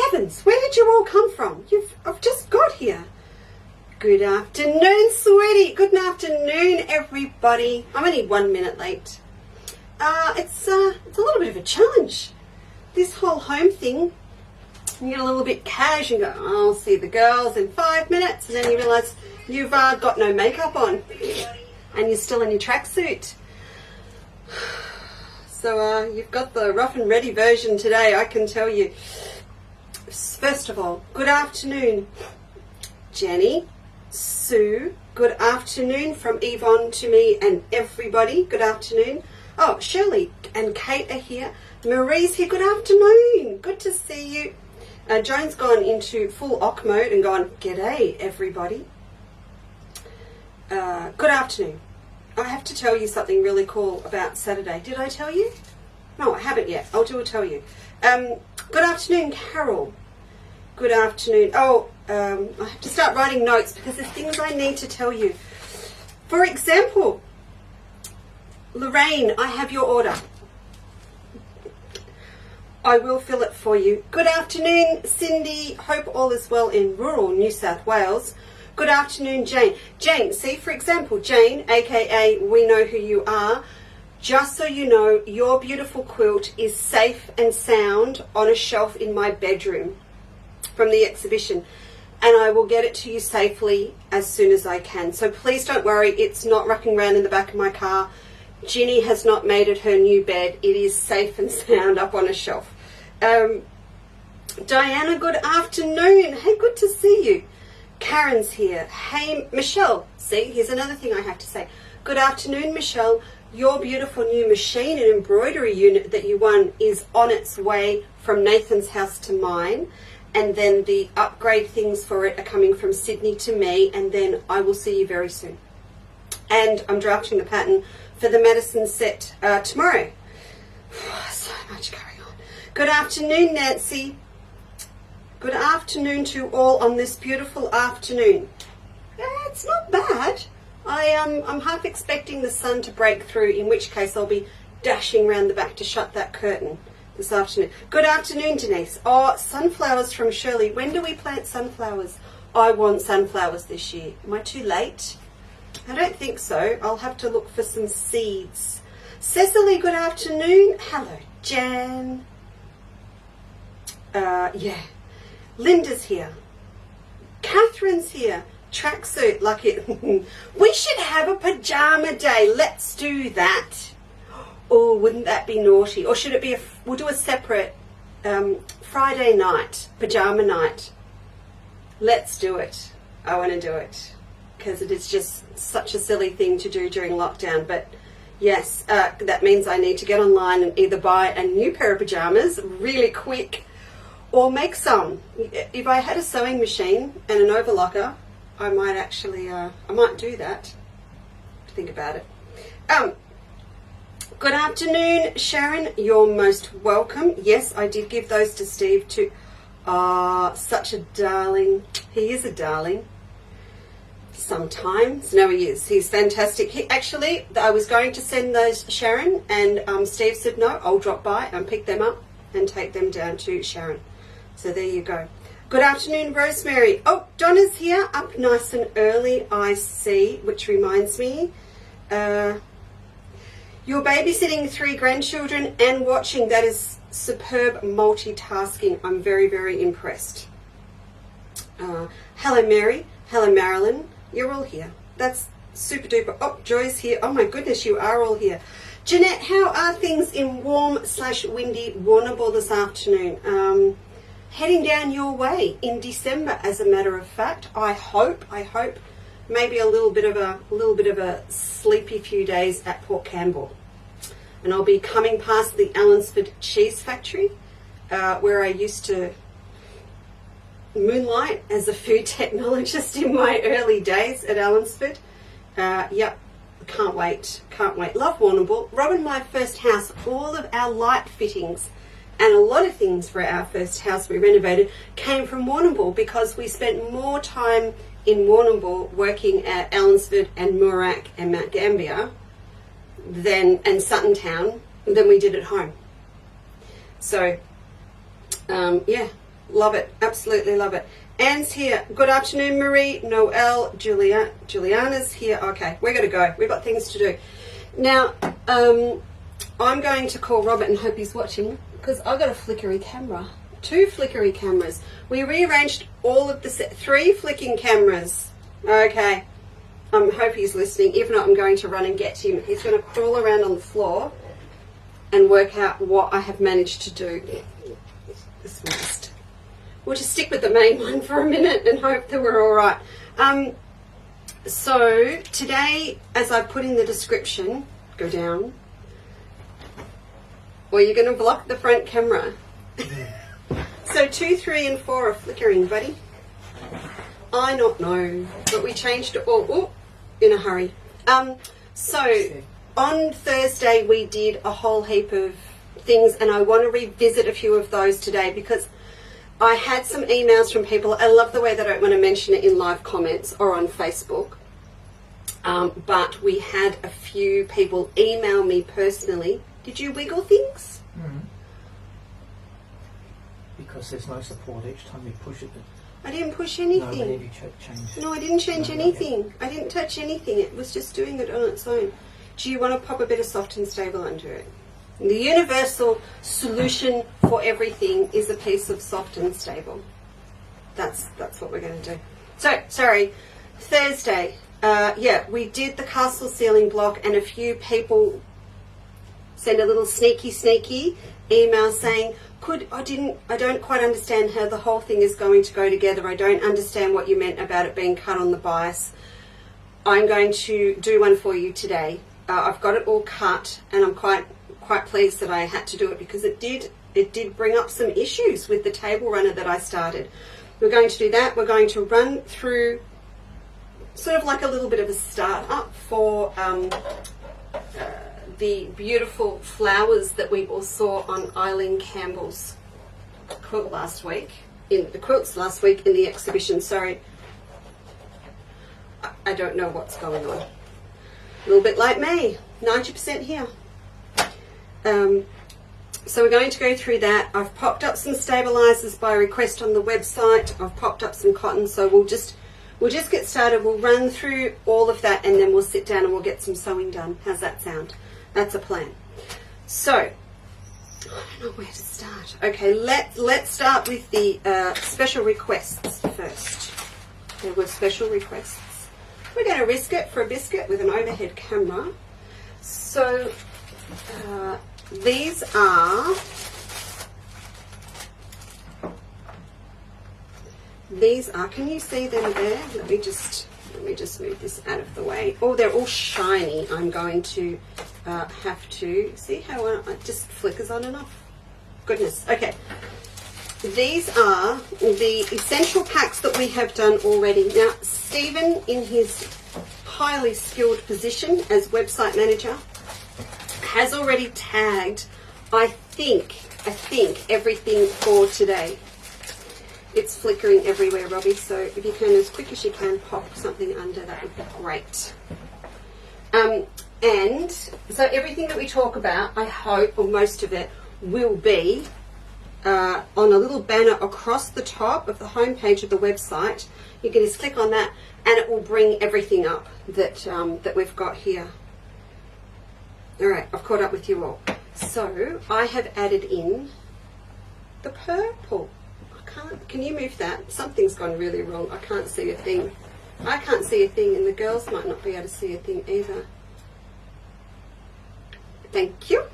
Heavens, where did you all come from? I've just got here. Good afternoon, sweetie. Good afternoon, everybody. I'm only 1 minute late. It's a little bit of a challenge. This whole home thing, you get a little bit cash and go, oh, I'll see the girls in 5 minutes, and then you realise you've got no makeup on and you're still in your tracksuit. So you've got the rough and ready version today, I can tell you. First of all, good afternoon, Jenny, Sue. Good afternoon from Yvonne to me and everybody. Good afternoon. Oh, Shirley and Kate are here. Marie's here. Good afternoon. Good to see you. Joan's gone into full OC mode and gone, g'day, everybody. Good afternoon. I have to tell you something really cool about Saturday. Did I tell you? No, I haven't yet. I'll tell you. Good afternoon, Carol. Good afternoon. Oh, I have to start writing notes because there's things I need to tell you. For example, Lorraine, I have your order. I will fill it for you. Good afternoon, Cindy. Hope all is well in rural New South Wales. Good afternoon, Jane. Jane, see, for example, Jane, aka We Know Who You Are, just so you know, your beautiful quilt is safe and sound on a shelf in my bedroom from the exhibition, and I will get it to you safely as soon as I can. So please don't worry, it's not rocking around in the back of my car. Ginny has not made it her new bed. It is safe and sound up on a shelf. Diana, good afternoon. Hey, good to see you. Karen's here. Hey, Michelle. See, here's another thing I have to say. Good afternoon, Michelle. Your beautiful new machine and embroidery unit that you won is on its way from Nathan's house to mine. And then the upgrade things for it are coming from Sydney to me. And then I will see you very soon. And I'm drafting the pattern for the Madison set tomorrow. So much going on. Good afternoon, Nancy. Good afternoon to all on this beautiful afternoon. Yeah, it's not bad. I'm half expecting the sun to break through, in which case I'll be dashing round the back to shut that curtain this afternoon. Good afternoon, Denise. Oh, sunflowers from Shirley. When do we plant sunflowers? I want sunflowers this year. Am I too late? I don't think so. I'll have to look for some seeds. Cecily, good afternoon. Hello, Jan. Yeah. Linda's here. Catherine's here. Tracksuit, like it. We should have a pajama day. Let's do that. Oh, wouldn't that be naughty? Or should it be we'll do a separate Friday night, pajama night. Let's do it. I want to do it because it is just such a silly thing to do during lockdown. But yes, that means I need to get online and either buy a new pair of pajamas really quick or make some. If I had a sewing machine and an overlocker, I might actually, I might do that. Think about it. Good afternoon, Sharon. You're most welcome. Yes, I did give those to Steve too. Ah, such a darling. He is a darling. Sometimes. No, he is. He's fantastic. He actually, I was going to send those to Sharon, and Steve said, no, I'll drop by and pick them up and take them down to Sharon. So there you go. Good afternoon, Rosemary. Oh, Donna's here, up nice and early, I see, which reminds me. You're babysitting 3 grandchildren and watching. That is superb multitasking. I'm very, very impressed. Hello, Mary. Hello, Marilyn. You're all here. That's super duper. Oh, Joy's here. Oh my goodness, you are all here. Jeanette, how are things in warm/windy Warrnambool this afternoon? Heading down your way in December, as a matter of fact. I hope maybe a little bit of a sleepy few days at Port Campbell, and I'll be coming past the Allensford Cheese Factory, where I used to moonlight as a food technologist in my early days at Allensford. Yep, can't wait. Love Warrnambool. Robin, my first house, all of our light fittings and a lot of things for our first house we renovated came from Warrnambool, because we spent more time in Warrnambool working at Allensford and Moorack and Mount Gambier and Sutton Town than we did at home. So, yeah, Love it. Absolutely love it. Anne's here. Good afternoon, Marie. Noelle. Juliana's here. Okay, we're going to go. We've got things to do. Now, I'm going to call Robert and hope he's watching because I've got a flickery camera. 2 flickery cameras. We rearranged all of the 3 flicking cameras. Okay. I hope he's listening. If not, I'm going to run and get him. He's going to crawl around on the floor and work out what I have managed to do. This list. We'll just stick with the main one for a minute and hope that we're all right. So today, as I put in the description, go down, or you're going to block the front camera. So 2, 3, and 4 are flickering, buddy. I not know, but we changed it all in a hurry. So on Thursday we did a whole heap of things, and I want to revisit a few of those today because I had some emails from people. I love the way that I don't want to mention it in live comments or on Facebook. But we had a few people email me personally. Did you wiggle things? Mm. Because there's no support each time you push it. I didn't push anything. No, you change. No, I didn't change anything. I didn't touch anything. It was just doing it on its own. Do you want to pop a bit of soft and stable under it? The universal solution for everything is a piece of soft and stable. That's what we're going to do. So, sorry, Thursday. Yeah, we did the castle ceiling block, and a few people sent a little sneaky email saying, I don't quite understand how the whole thing is going to go together. I don't understand what you meant about it being cut on the bias. I'm going to do one for you today. I've got it all cut, and I'm quite pleased that I had to do it because it did bring up some issues with the table runner that I started. We're going to do that. We're going to run through sort of like a little bit of a start up for the beautiful flowers that we all saw on Eileen Campbell's quilt last week, in the quilts last week in the exhibition. Sorry, I don't know what's going on. A little bit like me, 90% here. So we're going to go through that. I've popped up some stabilizers by request on the website. I've popped up some cotton, so we'll just get started. We'll run through all of that, and then we'll sit down and we'll get some sewing done. How's that sound? That's a plan. So, I don't know where to start. Okay, let's start with the special requests first. There were special requests. We're going to risk it for a biscuit with an overhead camera. So, these are can you see them there? Let me just move this out of the way. Oh, they're all shiny. I'm going to have to see how it just flickers on and off. Goodness. Okay. These are the essential packs that we have done already. Now, Stephen, in his highly skilled position as website manager, has already tagged, I think everything for today. It's flickering everywhere, Robbie, so if you can, as quick as you can, pop something under, that would be great. And so everything that we talk about, I hope, or most of it, will be on a little banner across the top of the homepage of the website. You can just click on that, and it will bring everything up that we've got here. All right, I've caught up with you all. So I have added in the purple. Can you move that? Something's gone really wrong. I can't see a thing. I can't see a thing, and the girls might not be able to see a thing either. Thank you.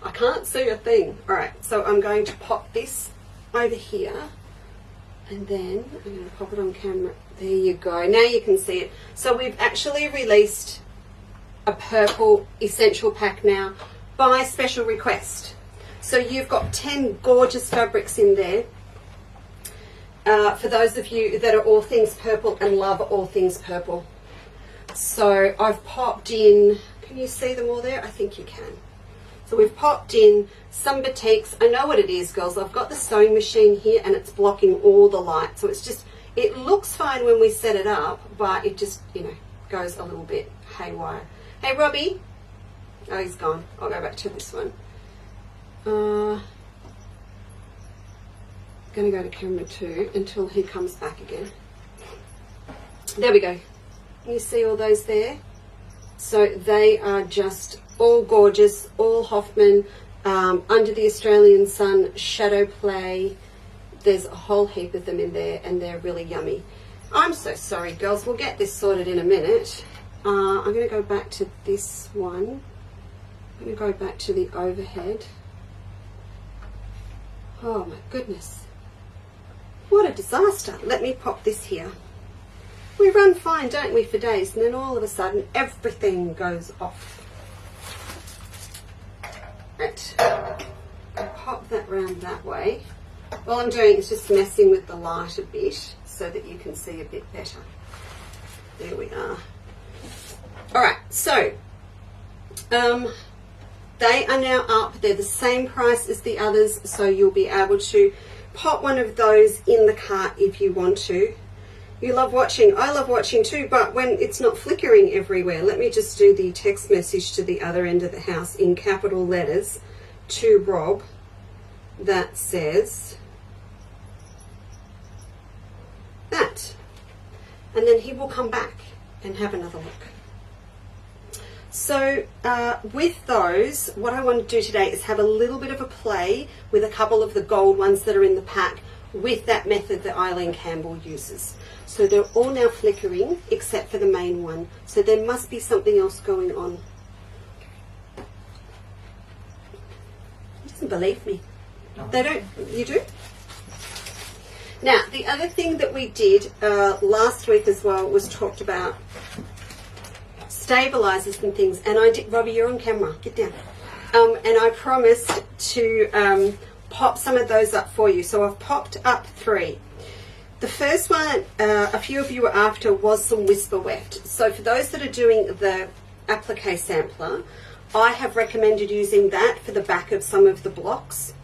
I can't see a thing. All right, so I'm going to pop this over here, and then I'm going to pop it on camera. There you go. Now you can see it. So we've actually released a purple essential pack now by special request. So you've got 10 gorgeous fabrics in there. For those of you that are all things purple and love all things purple. So I've popped in, can you see them all there? I think you can. So we've popped in some batiks. I know what it is, girls. I've got the sewing machine here and it's blocking all the light. So it's just, it looks fine when we set it up, but it just, goes a little bit haywire. Hey, Robbie. Oh, he's gone. I'll go back to this one. going to go to camera 2 until he comes back again. There we go. You see all those there? So they are just all gorgeous, all Hoffman, Under the Australian Sun, Shadow Play. There's a whole heap of them in there and they're really yummy. I'm so sorry, girls. We'll get this sorted in a minute. I'm going to go back to this one. I'm going to go back to the overhead. Oh my goodness. What a disaster. Let me pop this here. We run fine, don't we, for days, and then all of a sudden everything goes off. Right. I'll pop that round that way. All I'm doing is just messing with the light a bit so that you can see a bit better. There we are. Alright, so they are now up. They're the same price as the others, so you'll be able to pop one of those in the cart if you want to. You love watching. I love watching too, but when it's not flickering everywhere, let me just do the text message to the other end of the house in capital letters to Rob that says that. And then he will come back and have another look. So with those, what I want to do today is have a little bit of a play with a couple of the gold ones that are in the pack with that method that Eileen Campbell uses. So they're all now flickering except for the main one. So there must be something else going on. He doesn't believe me. No. They don't. You do? Now, the other thing that we did last week as well was talked about stabilizers and things. And I did, Robbie, you're on camera. Get down. And I promised to pop some of those up for you. So I've popped up 3. The first one, a few of you were after, was some Whisper Weft. So for those that are doing the applique sampler, I have recommended using that for the back of some of the blocks.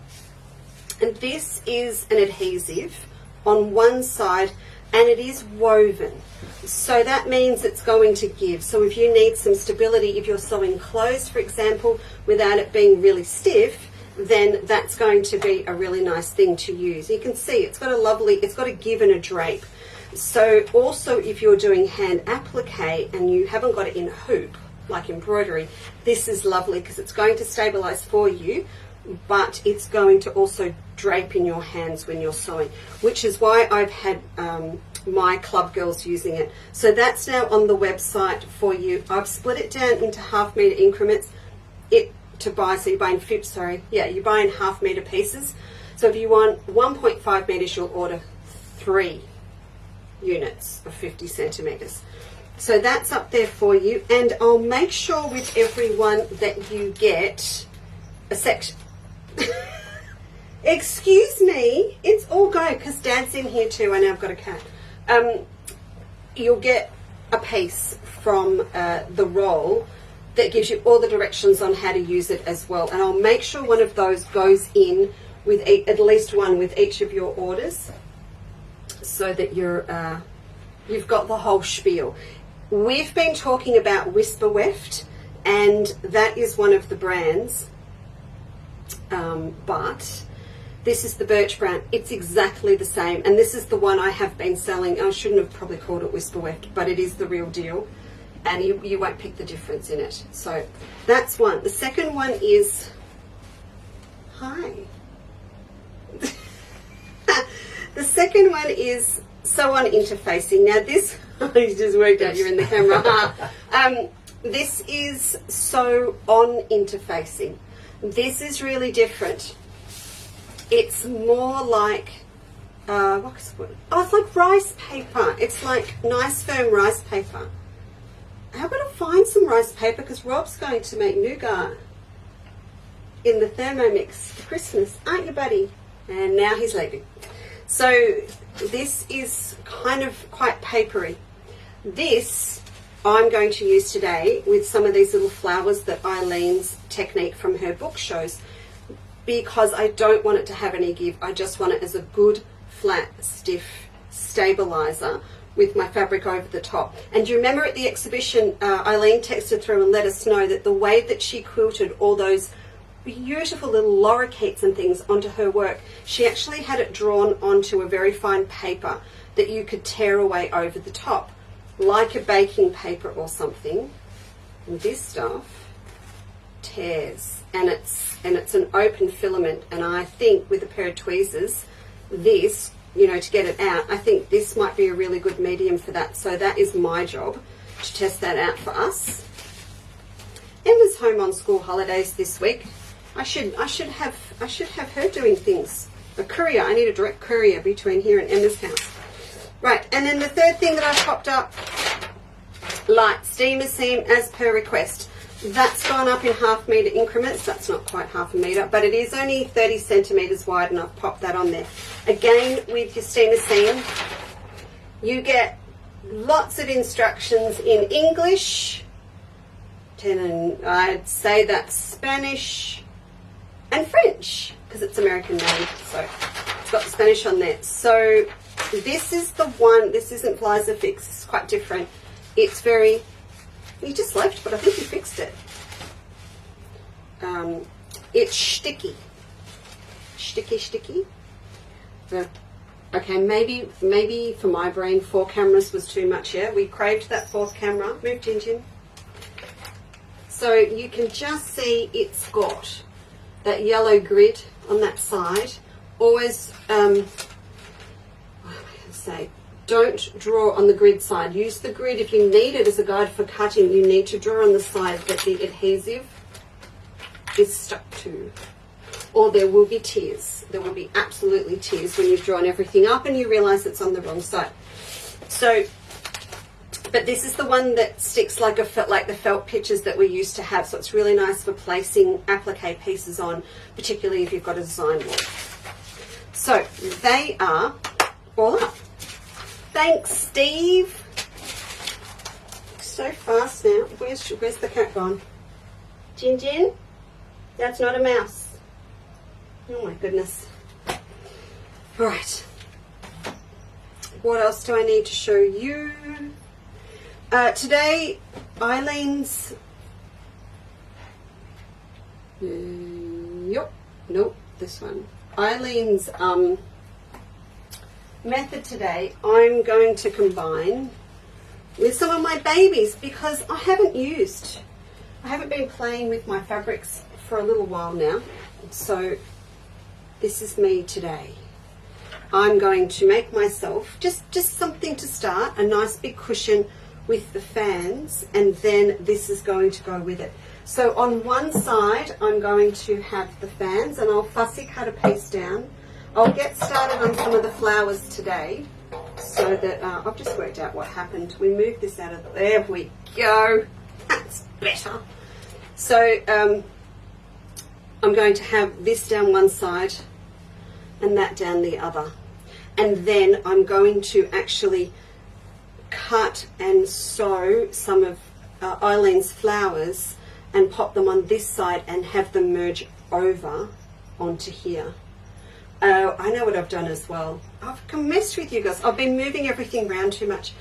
And this is an adhesive on one side and it is woven. So that means it's going to give. So if you need some stability, if you're sewing clothes, for example, without it being really stiff, then that's going to be a really nice thing to use. You can see it's got a lovely, it's got a give and a drape. So also if you're doing hand applique and you haven't got it in hoop, like embroidery, this is lovely because it's going to stabilize for you, but it's going to also drape in your hands when you're sewing, which is why I've had my club girls using it. So that's now on the website for you. I've split it down into half-meter increments. To buy, so you're buying you're buying half-meter pieces. So if you want 1.5 meters, you'll order 3 units of 50 centimeters. So that's up there for you, and I'll make sure with everyone that you get a section. Excuse me, it's all go because Dad's in here too. I know I've got a cat. You'll get a piece from the roll that gives you all the directions on how to use it as well. And I'll make sure one of those goes in with at least one with each of your orders so that you've got the whole spiel. We've been talking about Whisper Weft, and that is one of the brands. But this is the birch brown. It's exactly the same. And this is the one I have been selling. I shouldn't have probably called it Whisper Weft, but it is the real deal. And you won't pick the difference in it. So that's one. The second one is, hi. The second one is sew on interfacing. Now this, you just worked out you're in the camera. This is sew on interfacing. This is really different. It's more like, it's like rice paper. It's like nice firm rice paper. How about I find some rice paper because Rob's going to make nougat in the Thermomix for Christmas, aren't you, buddy? And now he's leaving. So this is kind of quite papery. This I'm going to use today with some of these little flowers that Eileen's technique from her book shows, because I don't want it to have any give. I just want it as a good, flat, stiff stabilizer with my fabric over the top. And do you remember at the exhibition, Eileen texted through and let us know that the way that she quilted all those beautiful little lorikeets and things onto her work. She actually had it drawn onto a very fine paper that you could tear away over the top, like a baking paper or something. And this stuff tears, and it's an open filament, and I think with a pair of tweezers, this, you know, to get it out, I think this might be a really good medium for that. So that is my job, to test that out for us. Emma's home on school holidays this week. I should have her doing things. A courier. I need a direct courier between here and Emma's house. Right, and then the third thing that I popped up, light steamer seam as per request. That's gone up in half metre increments. That's not quite half a metre, but it is only 30 centimetres wide, and I've popped that on there. Again, with your steamer seam, you get lots of instructions in English, and I'd say that's Spanish and French, because it's American made, so it's got the Spanish on there. So this is the one, this isn't Flies Fix, it's quite different. It's very, you just left, but I think you fixed it. It's sticky. Sticky. Okay, maybe for my brain 4 cameras was too much. Yeah, we craved that 4th camera. Move, Jinjin. So you can just see it's got that yellow grid on that side. Always, what am I going to say? Don't draw on the grid side. Use the grid if you need it as a guide for cutting. You need to draw on the side that the adhesive is stuck to, or there will be tears. There will be absolutely tears when you've drawn everything up and you realise it's on the wrong side. So, but this is the one that sticks like the felt pictures that we used to have. So it's really nice for placing applique pieces on, particularly if you've got a design wall. So they are all up. Thanks, Steve. So fast now. Where's the cat gone? Jin? That's not a mouse. Oh my goodness. All right. What else do I need to show you? Today, Eileen's... Nope, this one. Eileen's method today, I'm going to combine with some of my babies, because I haven't been playing with my fabrics for a little while now. So this is me today. I'm going to make myself just something to start, a nice big cushion with the fans, and then this is going to go with it. So on one side I'm going to have the fans, and I'll fussy cut a piece down. I'll get started on some of the flowers today, so that I've just worked out what happened. We moved this out of the, there we go, that's better. So I'm going to have this down one side and that down the other, and then I'm going to actually cut and sew some of Eileen's flowers and pop them on this side and have them merge over onto here. I know what I've done as well. I've messed with you guys. I've been moving everything around too much.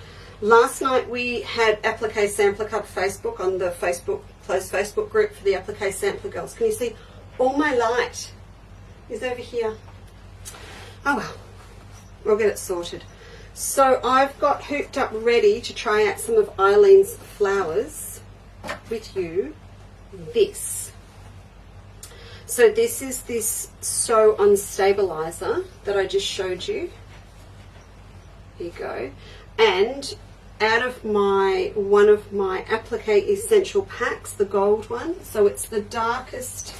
Last night we had Applique Sampler Club Facebook on the closed Facebook group for the Applique Sampler girls. Can you see all my light is over here? Oh well, we'll get it sorted. So I've got hooped up ready to try out some of Eileen's flowers with you. This. So this is this Sew On Stabilizer that I just showed you. Here you go. And out of one of my Applique Essential packs, the gold one. So it's the darkest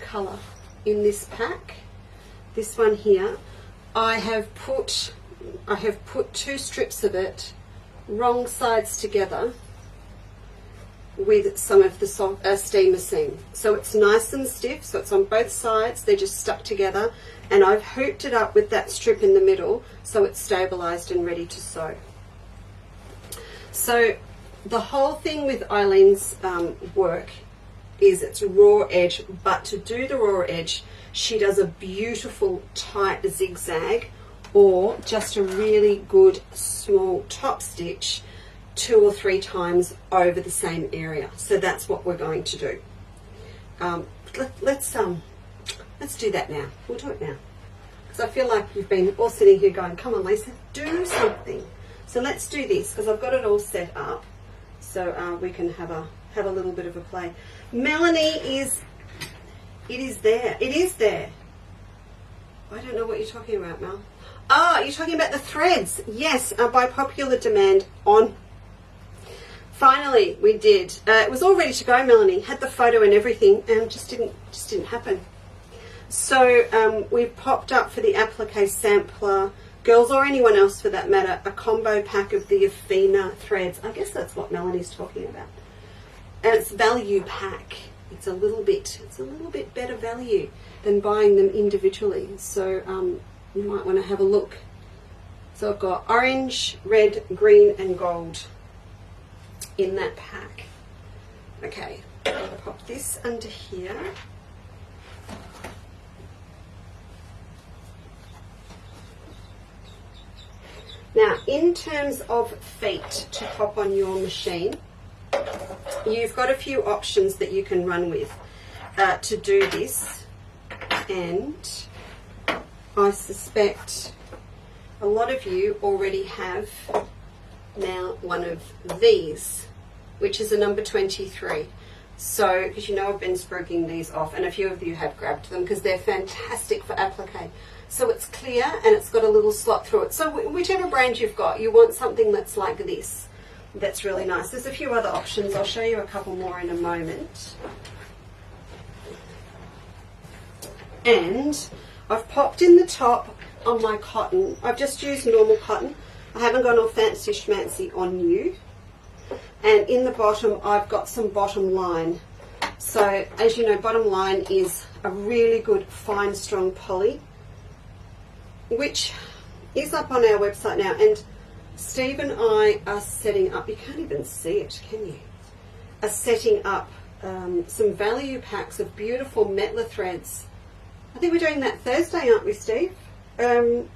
colour in this pack. This one here. I have put 2 strips of it wrong sides together with some of the steamer seam. So it's nice and stiff, so it's on both sides, they're just stuck together, and I've hooped it up with that strip in the middle so it's stabilized and ready to sew. So the whole thing with Eileen's work is it's raw edge, but to do the raw edge she does a beautiful tight zigzag or just a really good small top stitch 2 or 3 times over the same area. So that's what we're going to do. let's do that now. We'll do it now. Because I feel like you've been all sitting here going, come on, Leesa, do something. So let's do this, because I've got it all set up. So we can have a little bit of a play. Melanie it is there. It is there. I don't know what you're talking about, Mel. Ah, you're talking about the threads. Yes, by popular demand on. Finally, we did. It was all ready to go, Melanie. Had the photo and everything, and it just didn't happen. So we've popped up for the applique sampler, girls or anyone else for that matter, a combo pack of the Athena threads. I guess that's what Melanie's talking about. And it's value pack. It's a little bit better value than buying them individually. So you might want to have a look. So I've got orange, red, green, and gold in that pack. Okay, I'm going to pop this under here. Now, in terms of feet to pop on your machine, you've got a few options that you can run with to do this, and I suspect a lot of you already have now one of these, which is a number 23. So, because you know I've been spruiking these off, and a few of you have grabbed them because they're fantastic for applique. So it's clear and it's got a little slot through it. So whichever brand you've got, you want something that's like this. That's really nice. There's a few other options. I'll show you a couple more in a moment. And I've popped in the top on my cotton. I've just used normal cotton. I haven't gone all fancy schmancy on you. And in the bottom, I've got some bottom line. So as you know, bottom line is a really good fine strong poly, which is up on our website now. And Steve and I are setting up, you can't even see it, can you? Are setting up some value packs of beautiful Metla threads. I think we're doing that Thursday, aren't we, Steve? In,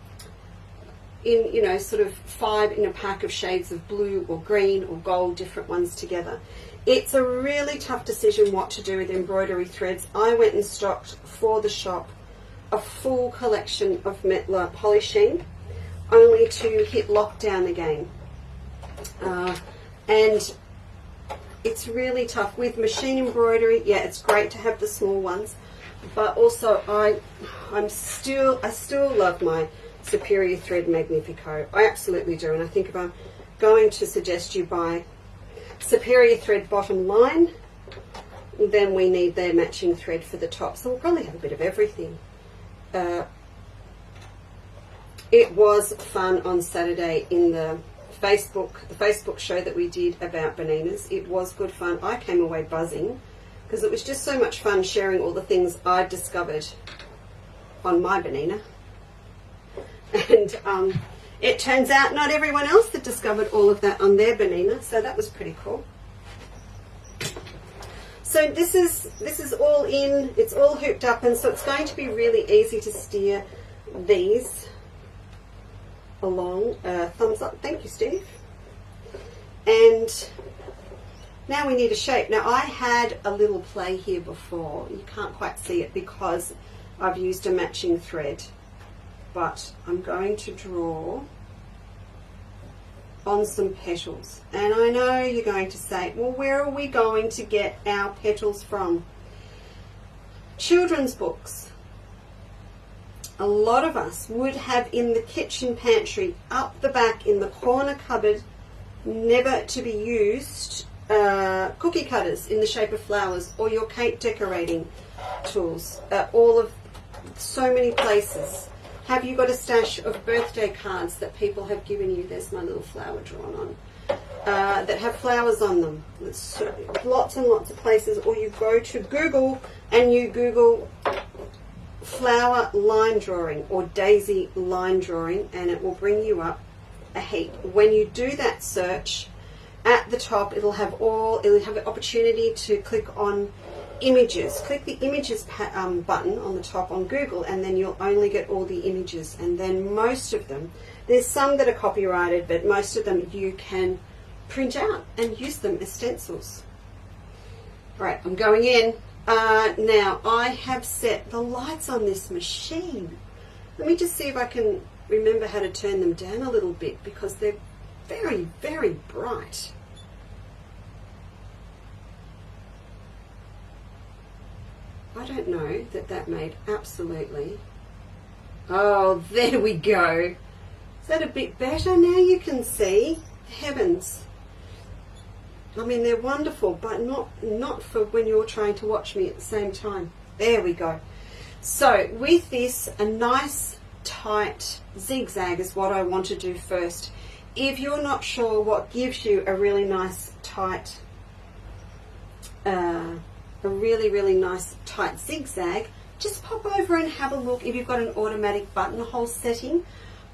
you know, sort of 5 in a pack of shades of blue or green or gold, different ones together. It's a really tough decision what to do with embroidery threads. I went and stocked for the shop a full collection of Metla Polysheen, only to hit lockdown again. And it's really tough. With machine embroidery, yeah, it's great to have the small ones, but also I still love my Superior Thread Magnifico. I absolutely do, and I think if I'm going to suggest you buy Superior Thread bottom line, then we need their matching thread for the top. So we'll probably have a bit of everything. It was fun on Saturday in the Facebook show that we did about bananas. It was good fun. I came away buzzing because it was just so much fun sharing all the things I discovered on my banana. And it turns out not everyone else had discovered all of that on their banana, so that was pretty cool. So this is all in, it's all hooped up, and so it's going to be really easy to steer these along. Thumbs up, thank you, Steve. And now we need a shape. Now I had a little play here before. You can't quite see it because I've used a matching thread, but I'm going to draw on some petals. And I know you're going to say, well, where are we going to get our petals from? Children's books. A lot of us would have in the kitchen pantry, up the back in the corner cupboard, never to be used, cookie cutters in the shape of flowers, or your cake decorating tools. All of so many places. Have you got a stash of birthday cards that people have given you? There's my little flower drawn on. That have flowers on them. There's lots and lots of places. Or you go to Google and you Google flower line drawing or daisy line drawing, and it will bring you up a heap. When you do that search, at the top it'll have an opportunity to click on images. Click the images button on the top on Google, and then you'll only get all the images. And then most of them, there's some that are copyrighted, but most of them you can print out and use them as stencils. Right, I'm going in. Now, I have set the lights on this machine. Let me just see if I can remember how to turn them down a little bit because they're very, very bright. I don't know that made absolutely... Oh, there we go. Is that a bit better now? You can see. Heavens. I mean, they're wonderful, but not for when you're trying to watch me at the same time. There we go. So with this, a nice tight zigzag is what I want to do first. If you're not sure what gives you a really nice tight, a really nice tight zigzag, just pop over and have a look. If you've got an automatic buttonhole setting,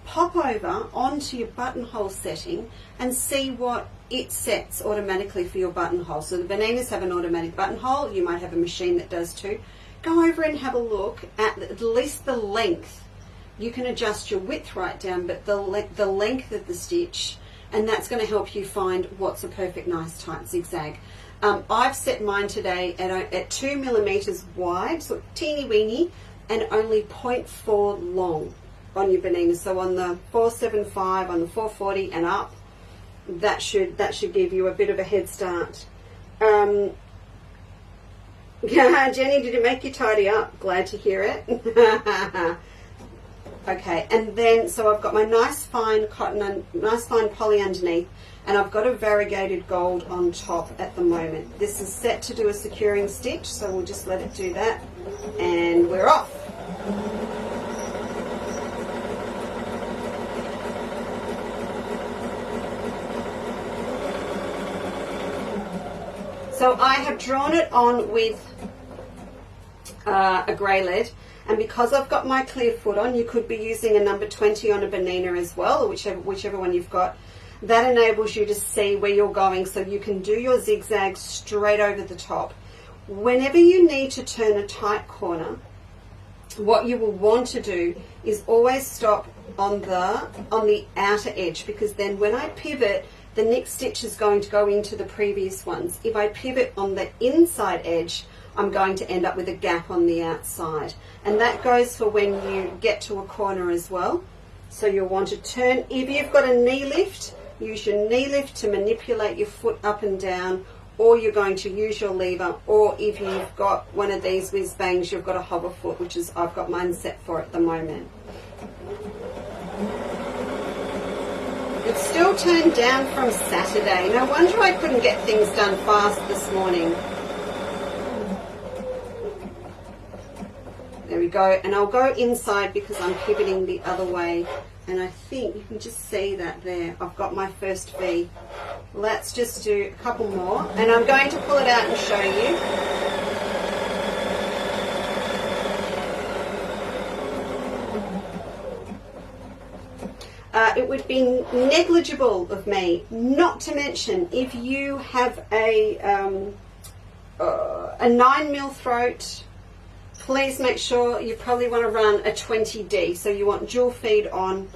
pop over onto your buttonhole setting and see what it sets automatically for your buttonhole. So the bananas have an automatic buttonhole. You might have a machine that does too. Go over and have a look at least the length. You can adjust your width right down, but the length of the stitch, and that's going to help you find what's a perfect nice tight zigzag. I've set mine today at 2 millimeters wide, so teeny weeny, and only 0.4 long on your bananas. So on the 475, on the 440 and up, that should give you a bit of a head start. Jenny, did it make you tidy up? Glad to hear it. Okay, and then so I've got my nice fine cotton and nice fine poly underneath, and I've got a variegated gold on top at the moment. This is set to do a securing stitch, so we'll just let it do that, and we're off. So I have drawn it on with a grey lead, and because I've got my clear foot on, you could be using a number 20 on a banana as well, or whichever one you've got. That enables you to see where you're going, so you can do your zigzag straight over the top. Whenever you need to turn a tight corner, what you will want to do is always stop on the outer edge, because then when I pivot, the next stitch is going to go into the previous ones. If I pivot on the inside edge, I'm going to end up with a gap on the outside. And that goes for when you get to a corner as well. So you'll want to turn, if you've got a knee lift, use your knee lift to manipulate your foot up and down, or you're going to use your lever, or if you've got one of these whiz bangs, you've got a hover foot, which is I've got mine set for at the moment. It's still turned down from Saturday. No wonder I couldn't get things done fast this morning. There we go, and I'll go inside because I'm pivoting the other way, and I think you can just see that there. I've got my first V. Let's just do a couple more, and I'm going to pull it out and show you. It would be negligible of me not to mention, if you have a 9mm throat, please make sure you probably want to run a 20D. So you want dual feed on,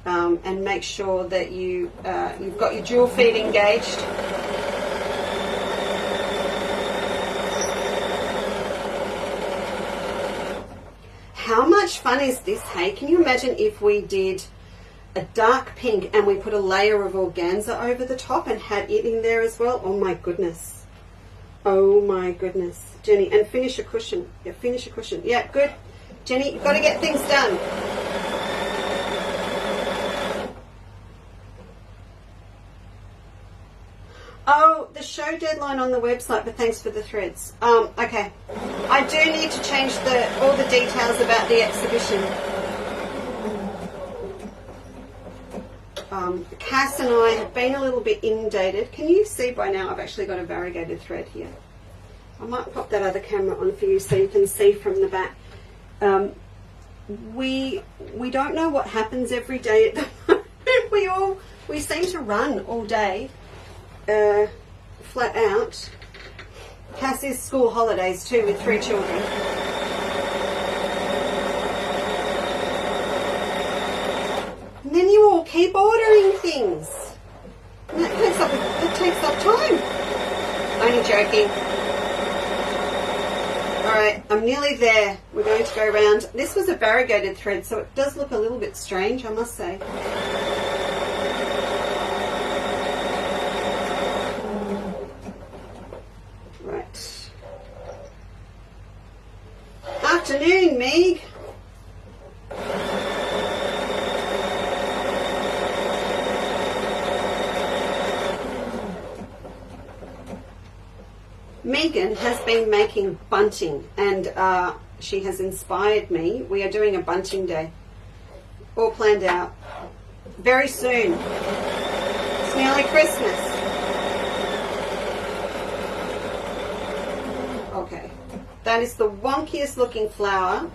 and make sure that you've got your dual feed engaged. How much fun is this, hey? Can you imagine if we did a dark pink and we put a layer of organza over the top and had it in there as well? Oh my goodness. Oh my goodness. Jenny, and finish a cushion. Yeah, finish a cushion. Yeah, good. Jenny, you've got to get things done. Oh, the show deadline on the website, but thanks for the threads. Okay. I do need to change all the details about the exhibition. Cass and I have been a little bit inundated. Can you see by now I've actually got a variegated thread here? I might pop that other camera on for you so you can see from the back. We don't know what happens every day at the moment. We seem to run all day, flat out. Cass is school holidays too with 3 children. And then you all keep ordering things. And that takes up time. Only joking. Alright, I'm nearly there. We're going to go around. This was a variegated thread, so it does look a little bit strange, I must say. Right. Afternoon, Meg. Megan has been making bunting, and she has inspired me. We are doing a bunting day, all planned out very soon. It's nearly Christmas. Okay, that is the wonkiest looking flower.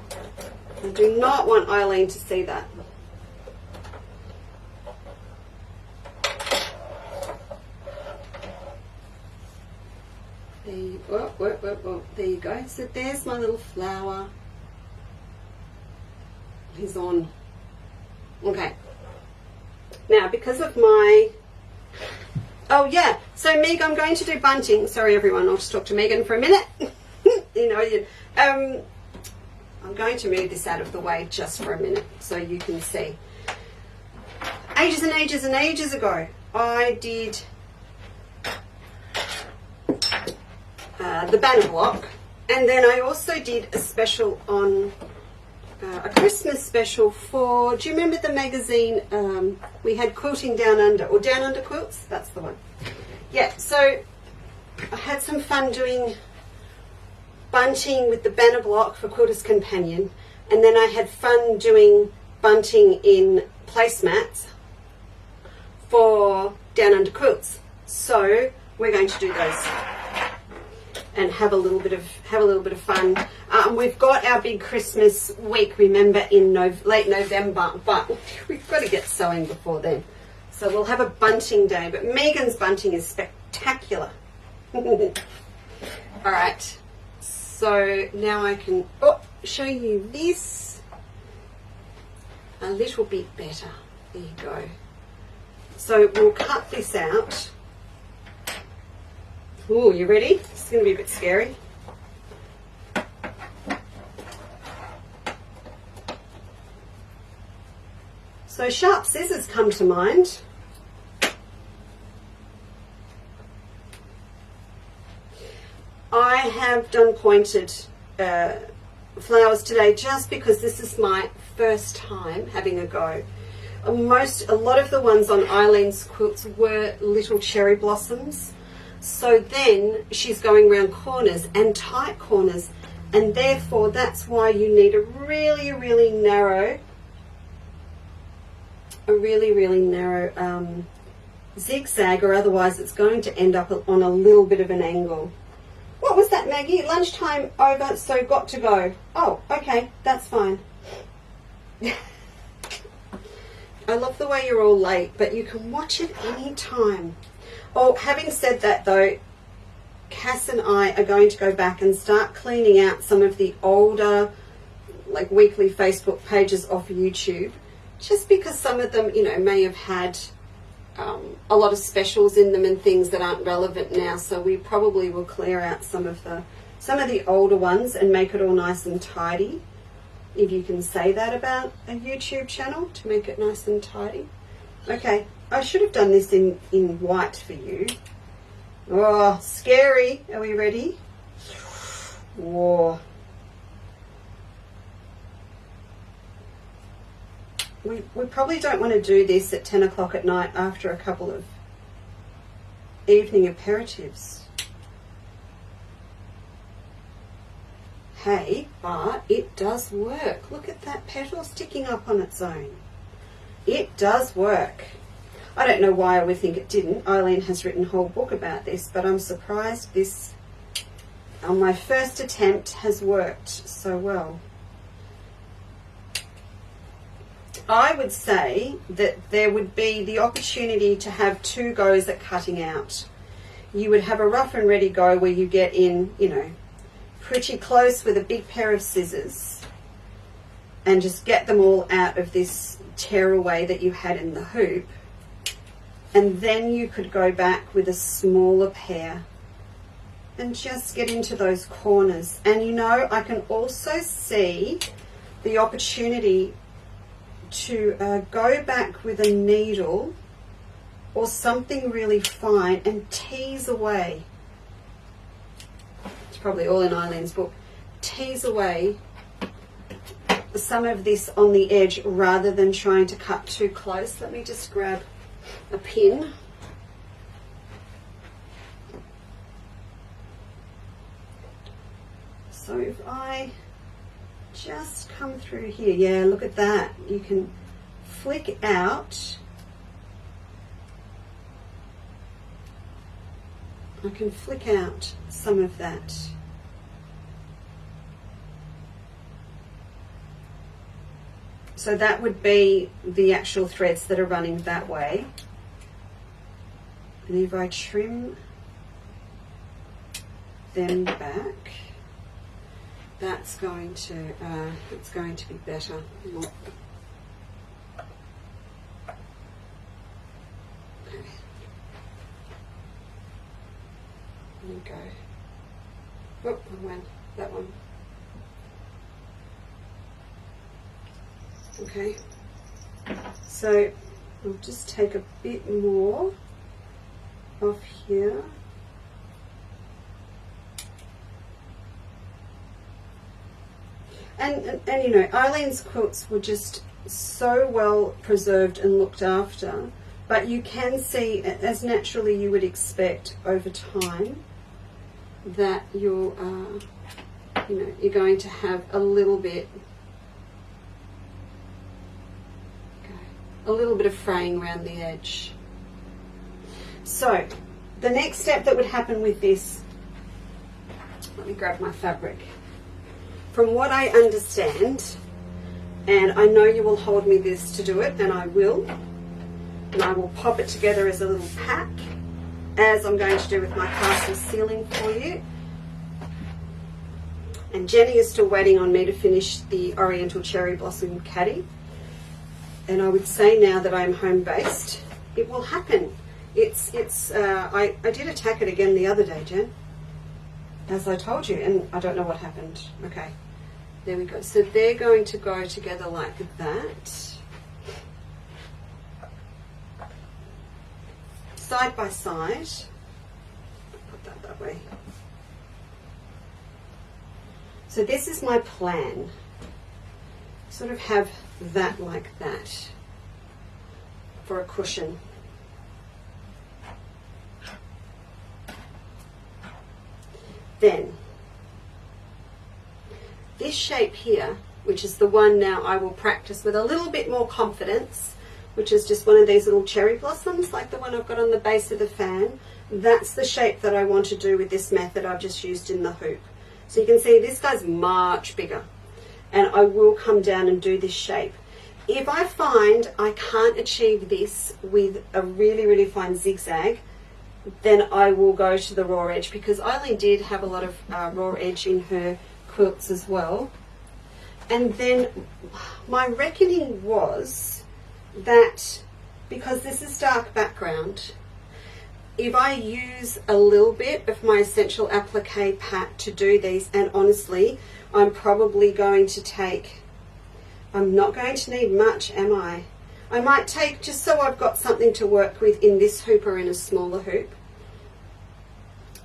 I do not want Eileen to see that. There you go. So there's my little flower. He's on. Okay. Now, because of my... Oh, yeah. So, Meg, I'm going to do bunting. Sorry, everyone. I'll just talk to Megan for a minute. I'm going to move this out of the way just for a minute so you can see. Ages and ages and ages ago, I did... the banner block, and then I also did a special on a Christmas special for, do you remember the magazine we had, Quilting Down Under, or Down Under Quilts? That's the one. Yeah, so I had some fun doing bunting with the banner block for Quilter's Companion, and then I had fun doing bunting in placemats for Down Under Quilts. So we're going to do those and have a little bit of fun. We've got our big Christmas week, remember, in late November, but we've got to get sewing before then. So we'll have a bunting day, but Megan's bunting is spectacular. All right, so now I can show you this a little bit better. There you go. So we'll cut this out. Ooh, you ready? It's going to be a bit scary. So sharp scissors come to mind. I have done pointed flowers today just because this is my first time having a go. A lot of the ones on Eileen's quilts were little cherry blossoms. So then she's going around corners and tight corners, and therefore that's why you need a really, really narrow zigzag, or otherwise it's going to end up on a little bit of an angle. What was that, Maggie? Lunchtime over, so got to go. Oh, okay, that's fine. I love the way you're all late, but you can watch it any time. Oh, having said that though, Cass and I are going to go back and start cleaning out some of the older, like, weekly Facebook pages off YouTube, just because some of them, may have had a lot of specials in them and things that aren't relevant now. So we probably will clear out some of the older ones and make it all nice and tidy. If you can say that about a YouTube channel, to make it nice and tidy. Okay. I should have done this in white for you. Oh, scary. Are we ready? Whoa. We probably don't want to do this at 10 o'clock at night after a couple of evening aperitives. Hey, but it does work. Look at that petal sticking up on its own. It does work. I don't know why I would think it didn't. Eileen has written a whole book about this, but I'm surprised this, on my first attempt, has worked so well. I would say that there would be the opportunity to have 2 goes at cutting out. You would have a rough and ready go where you get in, pretty close with a big pair of scissors and just get them all out of this tearaway that you had in the hoop. And then you could go back with a smaller pair and just get into those corners. And you know, I can also see the opportunity to go back with a needle or something really fine and tease away. It's probably all in Eileen's book. Tease away some of this on the edge rather than trying to cut too close. Let me just grab a pin. So if I just come through here, yeah, look at that. You can flick out. I can flick out some of that. So that would be the actual threads that are running that way. And if I trim them back, that's going to it's going to be better. Okay. There you go. Oh, wrong one. That one. Okay. So I'll just take a bit more off here. And you know, Eileen's quilts were just so well preserved and looked after, but you can see, as naturally you would expect over time, that you're you know, you're going to have a little bit of fraying around the edge. So the next step that would happen with this, let me grab my fabric. From what I understand, and I know you will hold me this to do it, and I will pop it together as a little pack, as I'm going to do with my castle ceiling for you. And Jenny is still waiting on me to finish the Oriental Cherry Blossom Caddy. And I would say now that I'm home based, it will happen. I did attack it again the other day, Jen, as I told you, and I don't know what happened. Okay, there we go. So they're going to go together like that, side by side. Put that way. So this is my plan. Sort of have that like that for a cushion. Then this shape here, which is the one now I will practice with a little bit more confidence, which is just one of these little cherry blossoms like the one I've got on the base of the fan. That's the shape that I want to do with this method I've just used in the hoop. So you can see this guy's much bigger, and I will come down and do this shape. If I find I can't achieve this with a really, really fine zigzag, then I will go to the raw edge, because Eileen did have a lot of raw edge in her quilts as well. And then my reckoning was that because this is dark background, if I use a little bit of my Essential Applique Pat to do these, and honestly, I'm probably going to take, I'm not going to need much, am I? I might take, just so I've got something to work with in this hoop or in a smaller hoop,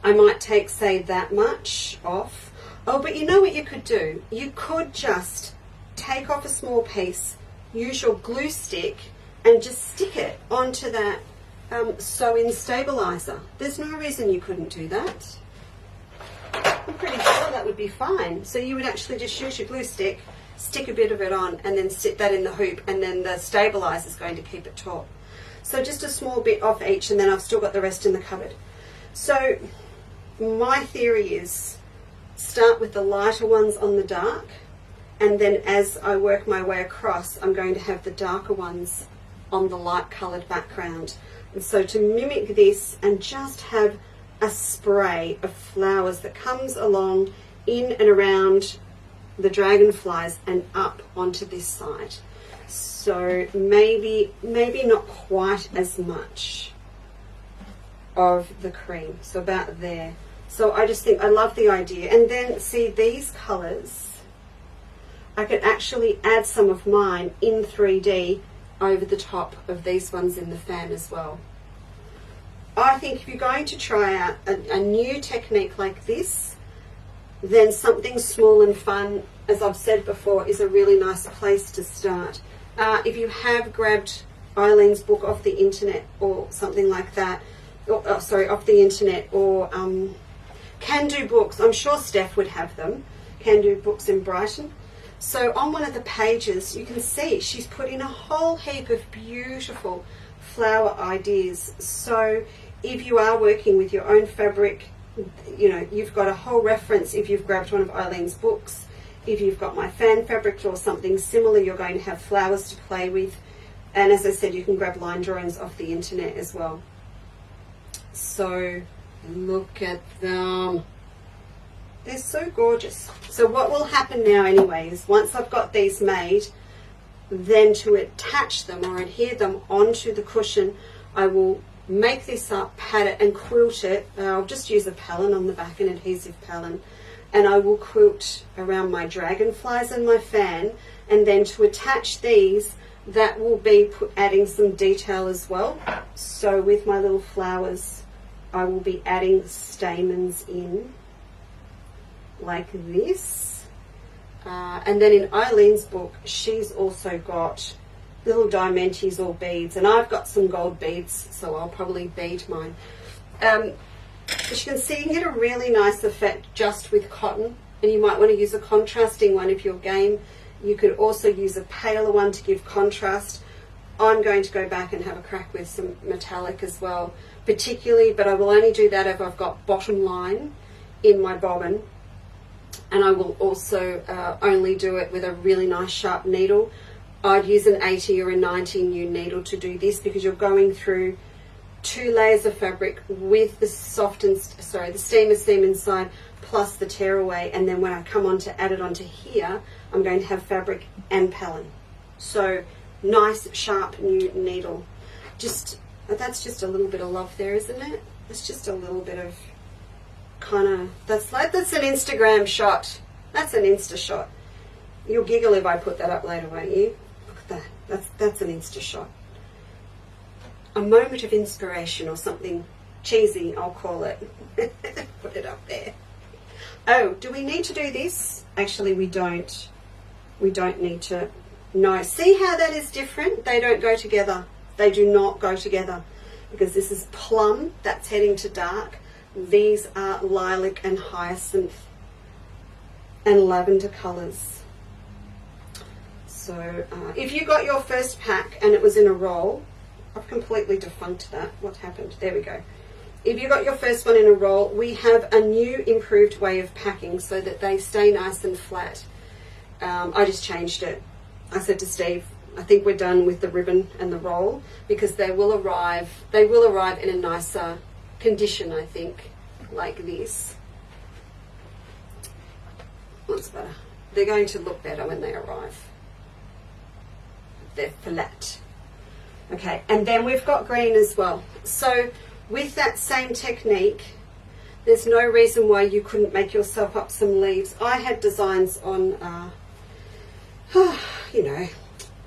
I might take, say, that much off. Oh, but you know what you could do? You could just take off a small piece, use your glue stick, and just stick it onto that sew-in stabilizer. There's no reason you couldn't do that. I'm pretty sure that would be fine. So you would actually just use your glue stick, stick a bit of it on, and then stick that in the hoop, and then the stabilizer is going to keep it taut. So just a small bit off each, and then I've still got the rest in the cupboard. So my theory is start with the lighter ones on the dark, and then as I work my way across, I'm going to have the darker ones on the light coloured background. And so to mimic this and just have a spray of flowers that comes along in and around the dragonflies and up onto this side. So maybe not quite as much of the cream, so about there. So I just think I love the idea. And then see these colours, I could actually add some of mine in 3D over the top of these ones in the fan as well. I think if you're going to try out a new technique like this, then something small and fun, as I've said before, is a really nice place to start. If you have grabbed Eileen's book off the internet or something like that, or, off the internet, or Can Do Books, I'm sure Steph would have them, Can Do Books in Brighton. So on one of the pages, you can see she's put in a whole heap of beautiful flower ideas. So if you are working with your own fabric, you know, you've got a whole reference. If you've grabbed one of Eileen's books, if you've got my fan fabric or something similar, you're going to have flowers to play with. And as I said, you can grab line drawings off the internet as well. So look at them. They're so gorgeous. So what will happen now anyway is once I've got these made, then to attach them or adhere them onto the cushion, I will make this up, pat it and quilt it. I'll just use a palette on the back, an adhesive palette, and I will quilt around my dragonflies and my fan. And then to attach these, that will be adding some detail as well. So with my little flowers, I will be adding stamens in like this. And then in Eileen's book, she's also got little diamantes or beads, and I've got some gold beads, so I'll probably bead mine. As you can see, you can get a really nice effect just with cotton, and you might want to use a contrasting one if you're game. You could also use a paler one to give contrast. I'm going to go back and have a crack with some metallic as well, particularly, but I will only do that if I've got bottom line in my bobbin. And I will also only do it with a really nice sharp needle. I'd use an 80 or a 90 needle to do this, because you're going through 2 layers of fabric with the the steamer seam inside plus the tearaway, and then when I come on to add it onto here, I'm going to have fabric and palette. So nice sharp new needle. That's just a little bit of love there, isn't it? It's just a little bit of that's an Instagram shot. That's an Insta shot. You'll giggle if I put that up later, won't you? Look at that. That's an Insta shot. A moment of inspiration, or something cheesy, I'll call it. Put it up there. Oh, do we need to do this? Actually, we don't. We don't need to. No. See how that is different? They don't go together. They do not go together, because this is plum. That's heading to dark. These are lilac and hyacinth and lavender colours. So if you got your first pack and it was in a roll, I've completely defunct that. What happened? There we go. If you got your first one in a roll, we have a new improved way of packing so that they stay nice and flat. I just changed it. I said to Steve, I think we're done with the ribbon and the roll, because they will arrive in a nicer condition, I think, like this. What's better? They're going to look better when they arrive. They're flat. Okay, and then we've got green as well. So with that same technique, there's no reason why you couldn't make yourself up some leaves. I had designs on, you know,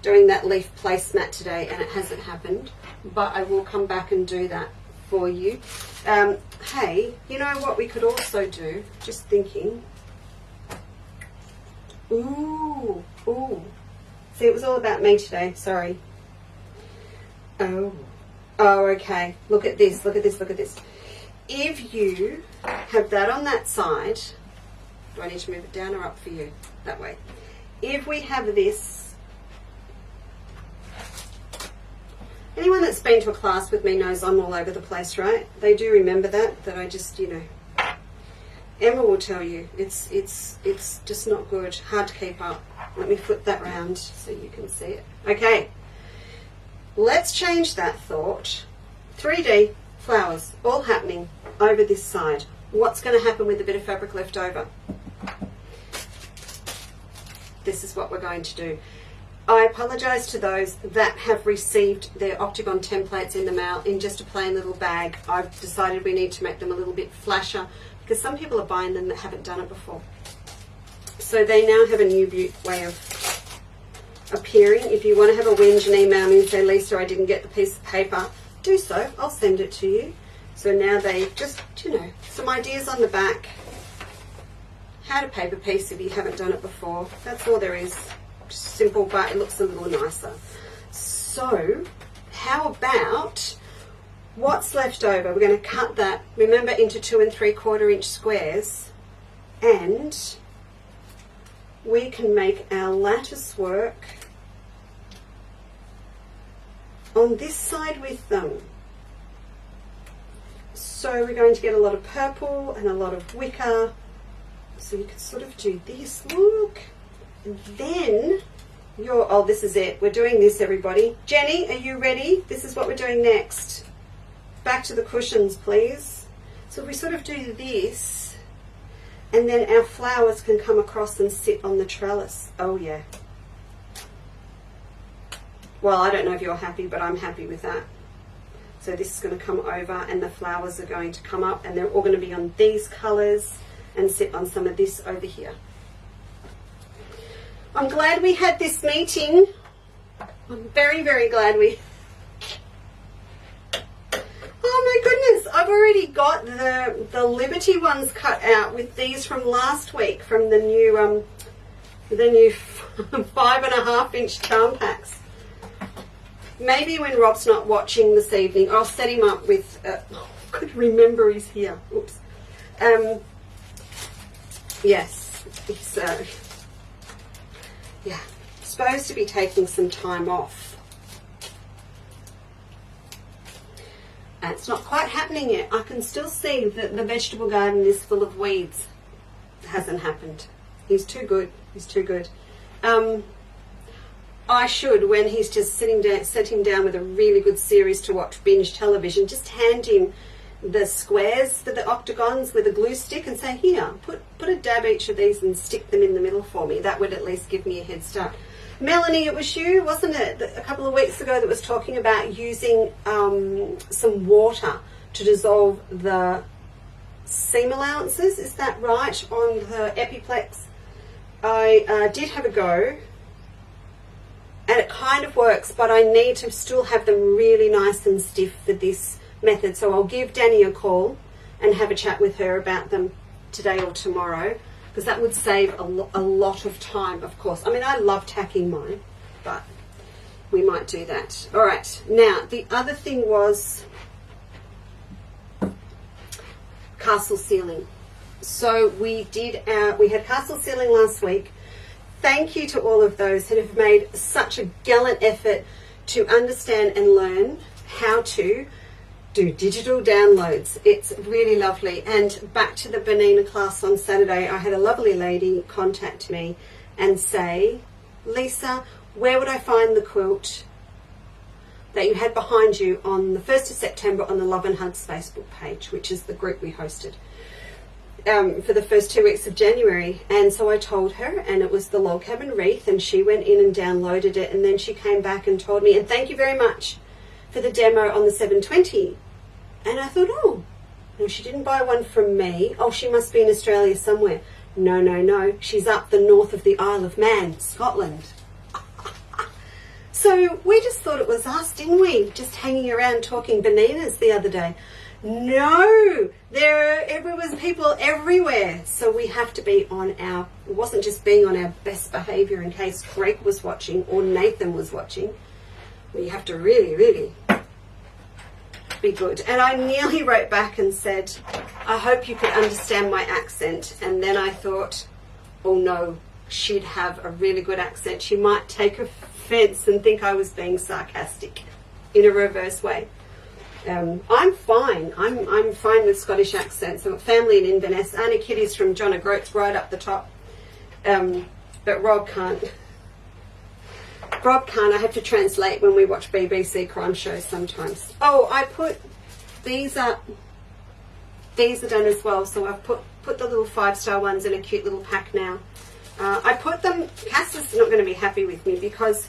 doing that leaf placemat today, and it hasn't happened, but I will come back and do that for you. Hey, you know what we could also do? Just thinking. Ooh. See, it was all about me today. Sorry. Oh, okay. Look at this. Look at this. Look at this. If you have that on that side, do I need to move it down or up for you? That way. If we have this, anyone that's been to a class with me knows I'm all over the place, right? They do remember that I just, you know, Emma will tell you, it's just not good, hard to keep up. Let me flip that round so you can see it. Okay, let's change that thought. 3D flowers, all happening over this side. What's going to happen with a bit of fabric left over? This is what we're going to do. I apologise to those that have received their octagon templates in the mail in just a plain little bag. I've decided we need to make them a little bit flasher because some people are buying them that haven't done it before. So they now have a new way of appearing. If you want to have a whinge and email me and say, Leesa, I didn't get the piece of paper, do so. I'll send it to you. So now they just, you know, some ideas on the back. How to paper piece if you haven't done it before. That's all there is. Simple, but it looks a little nicer. So how about what's left over? We're going to cut that, remember, into 2 3/4 inch squares, and we can make our lattice work on this side with them. So we're going to get a lot of purple and a lot of wicker. So you could sort of do this look, and then oh, this is it. We're doing this, everybody. Jenny, are you ready? This is what we're doing next. Back to the cushions, please. So we sort of do this, and then our flowers can come across and sit on the trellis. Oh yeah. Well, I don't know if you're happy, but I'm happy with that. So this is going to come over, and the flowers are going to come up, and they're all going to be on these colours and sit on some of this over here. I'm glad we had this meeting. I'm very, very glad we... Oh my goodness, I've already got the Liberty ones cut out with these from last week, from the new 5.5 inch charm packs. Maybe when Rob's not watching this evening, I'll set him up with, I could remember he's here. Oops. Yes, he's, yeah, supposed to be taking some time off. And it's not quite happening yet. I can still see that the vegetable garden is full of weeds. It hasn't happened. He's too good. He's too good. I should, when he's just sitting down, set him down with a really good series to watch, binge television, just hand him the squares for the octagons with a glue stick and say, here, put a dab each of these and stick them in the middle for me. That would at least give me a head start. Melanie, it was you, wasn't it, a couple of weeks ago that was talking about using some water to dissolve the seam allowances, is that right, on the Epiplex? I did have a go, and it kind of works, but I need to still have them really nice and stiff for this method. So I'll give Danny a call and have a chat with her about them today or tomorrow, because that would save a lot of time, of course. I mean, I love tacking mine, but we might do that. All right, now the other thing was castle ceiling. So we had castle ceiling last week. Thank you to all of those that have made such a gallant effort to understand and learn how to do digital downloads. It's really lovely. And back to the Benina class on Saturday, I had a lovely lady contact me and say, Leesa, where would I find the quilt that you had behind you on the 1st of September on the Love and Hugs Facebook page, which is the group we hosted for the first 2 weeks of January. And so I told her, and it was the Log Cabin Wreath, and she went in and downloaded it, and then she came back and told me, and thank you very much for the demo on the 720. And I thought, oh, no, she didn't buy one from me. Oh, she must be in Australia somewhere. No, no, no. She's up the north of the Isle of Man, Scotland. So we just thought it was us, didn't we? Just hanging around talking bananas the other day. No, there was people everywhere. So we have to be on it wasn't just being on our best behaviour in case Greg was watching or Nathan was watching. We have to really, really be good. And I nearly wrote back and said, I hope you could understand my accent. And then I thought, oh no, she'd have a really good accent. She might take offence and think I was being sarcastic in a reverse way. I'm fine. I'm fine with Scottish accents. I've got family in Inverness. Auntie Kitty's from John O'Groats right up the top. But Rob can't. I have to translate when we watch BBC crime shows sometimes. Oh, I put these up. These are done as well. So I've put the little 5-star ones in a cute little pack now. I put them, Cass is not going to be happy with me because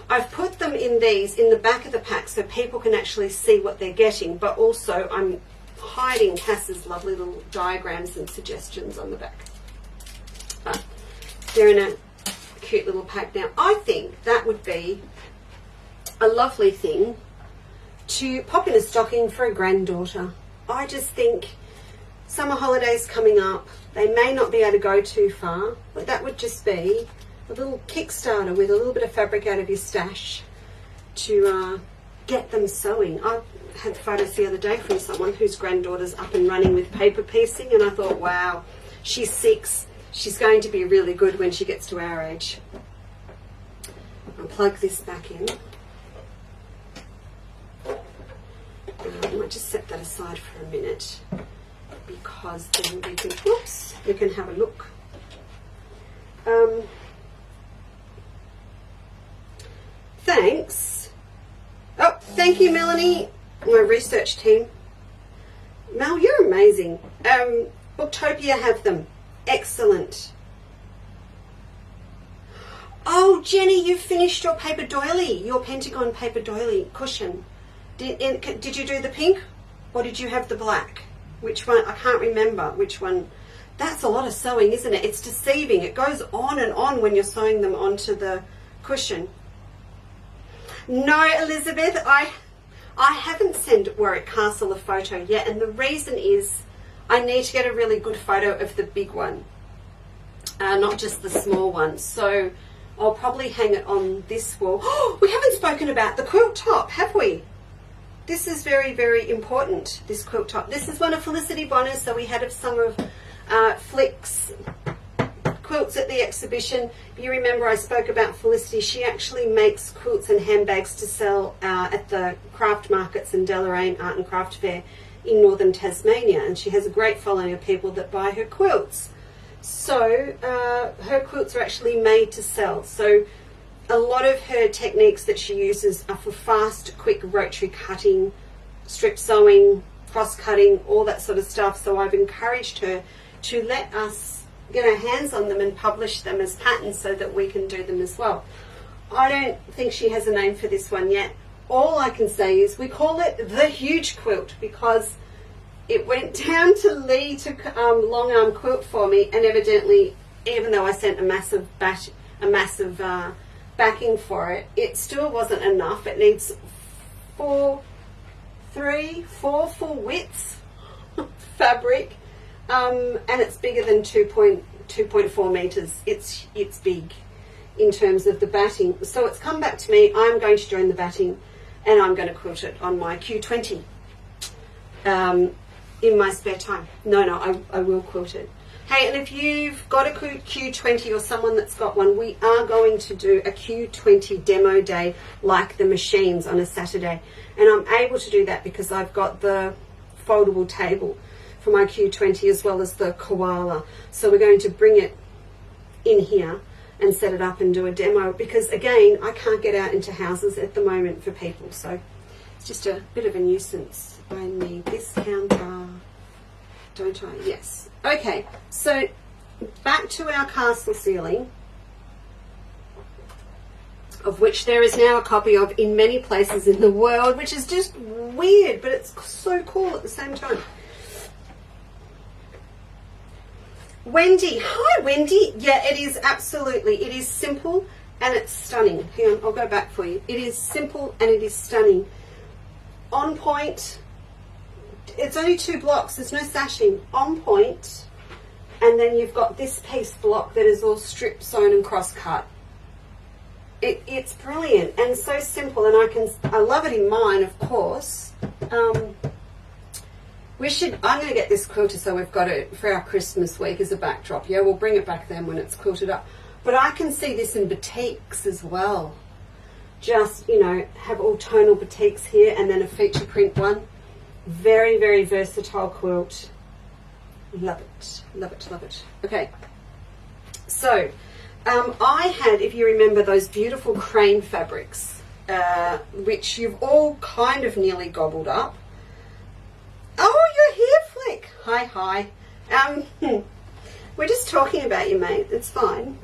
I've put them in these in the back of the pack so people can actually see what they're getting, but also I'm hiding Cass's lovely little diagrams and suggestions on the back. But they're in a cute little pack now. I think that would be a lovely thing to pop in a stocking for a granddaughter. I just think summer holidays coming up, they may not be able to go too far, but that would just be a little Kickstarter with a little bit of fabric out of your stash to get them sewing. I had photos the other day from someone whose granddaughter's up and running with paper piecing, and I thought, wow, she's 6. She's going to be really good when she gets to our age. I'll plug this back in. I might just set that aside for a minute because then we can have a look. Thanks. Oh, thank you, Melanie, my research team. Mel, you're amazing. Booktopia have them. Excellent. Oh, Jenny, you've finished your paper doily, your Pentagon paper doily cushion. Did you do the pink or did you have the black? Which one? I can't remember which one. That's a lot of sewing, isn't it? It's deceiving. It goes on and on when you're sewing them onto the cushion. No, Elizabeth, I haven't sent Warwick Castle a photo yet, and the reason is I need to get a really good photo of the big one, not just the small one. So I'll probably hang it on this wall. Oh, we haven't spoken about the quilt top, have we? This is very, very important, this quilt top. This is one of Felicity Bonner's, so we had some of Flick's quilts at the exhibition. If you remember, I spoke about Felicity. She actually makes quilts and handbags to sell at the craft markets and Deloraine Art and Craft Fair in northern Tasmania, and she has a great following of people that buy her quilts. So her quilts are actually made to sell. So a lot of her techniques that she uses are for fast, quick rotary cutting, strip sewing, cross cutting, all that sort of stuff. So I've encouraged her to let us get our hands on them and publish them as patterns so that we can do them as well. I don't think she has a name for this one yet. All I can say is we call it the Huge Quilt because it went down to Lee to long arm quilt for me, and evidently, even though I sent a massive backing for it, it still wasn't enough. It needs 4 full widths fabric, and it's bigger than 2.4 meters. It's big in terms of the batting. So it's come back to me. I'm going to join the batting, and I'm going to quilt it on my Q20 in my spare time. No, I will quilt it. Hey, and if you've got a Q20 or someone that's got one, we are going to do a Q20 demo day like the machines on a Saturday. And I'm able to do that because I've got the foldable table for my Q20 as well as the koala. So we're going to bring it in here and set it up and do a demo because, again, I can't get out into houses at the moment for people. So it's just a bit of a nuisance. I need this counter, don't I? Yes. Okay, so back to our castle ceiling, of which there is now a copy of in many places in the world, which is just weird, but it's so cool at the same time. Wendy, hi Wendy. Yeah, it is absolutely. It is simple and it's stunning. Hang on, I'll go back for you. It is simple and it is stunning. On point. It's only 2 blocks. There's no sashing. On point. And then you've got this piece block that is all strip sewn and cross cut. It's brilliant and so simple, and I love it in mine, of course. I'm going to get this quilted so we've got it for our Christmas week as a backdrop. Yeah, we'll bring it back then when it's quilted up. But I can see this in batiks as well. Just, you know, have all tonal batiks here and then a feature print one. Very, very versatile quilt. Love it, love it, love it. Okay, so I had, if you remember, those beautiful crane fabrics, which you've all kind of nearly gobbled up. Oh, you're here, Flick. Hi. We're just talking about you, mate. It's fine.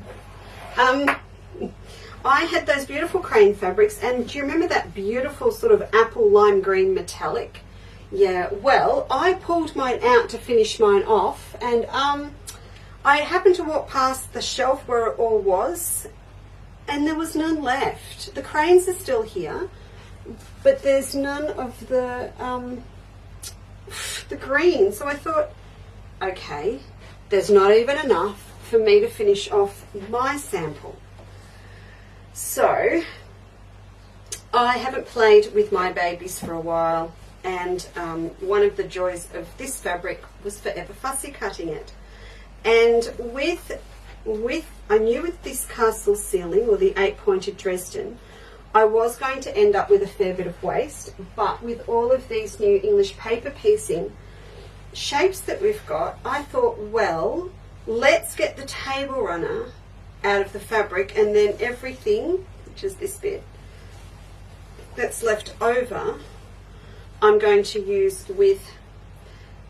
I had those beautiful crane fabrics, and do you remember that beautiful sort of apple lime green metallic? Yeah, well, I pulled mine out to finish mine off, and I happened to walk past the shelf where it all was, and there was none left. The cranes are still here, but there's none of the green. So I thought, okay, there's not even enough for me to finish off my sample. So I haven't played with my babies for a while, and one of the joys of this fabric was forever fussy cutting it. And I knew with this castle ceiling, or the 8-pointed Dresden, I was going to end up with a fair bit of waste, but with all of these new English paper piecing shapes that we've got, I thought, well, let's get the table runner out of the fabric, and then everything, which is this bit, that's left over, I'm going to use with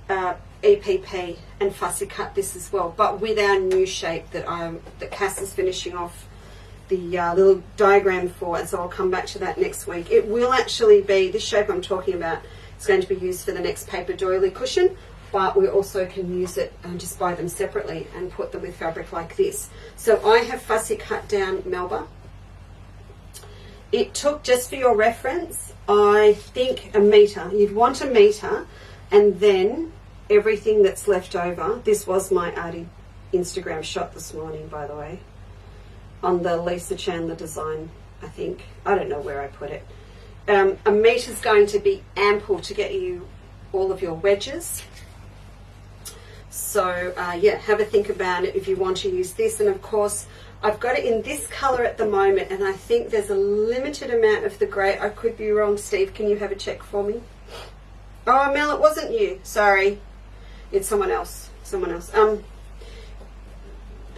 EPP and fussy cut this as well, but with our new shape that Cass is finishing off the little diagram for, and so I'll come back to that next week. It will actually be, this shape I'm talking about is going to be used for the next paper doily cushion, but we also can use it and just buy them separately and put them with fabric like this. So I have fussy cut down Melba. It took, just for your reference, I think a metre. You'd want a metre, and then everything that's left over. This was my arty Instagram shot this morning, by the way, on the Leesa Chandler design, I think. I don't know where I put it. A metre's going to be ample to get you all of your wedges. So yeah, have a think about it if you want to use this. And of course, I've got it in this colour at the moment, and I think there's a limited amount of the grey. I could be wrong. Steve, can you have a check for me? Oh, Mel, it wasn't you. Sorry. It's someone else. Someone else.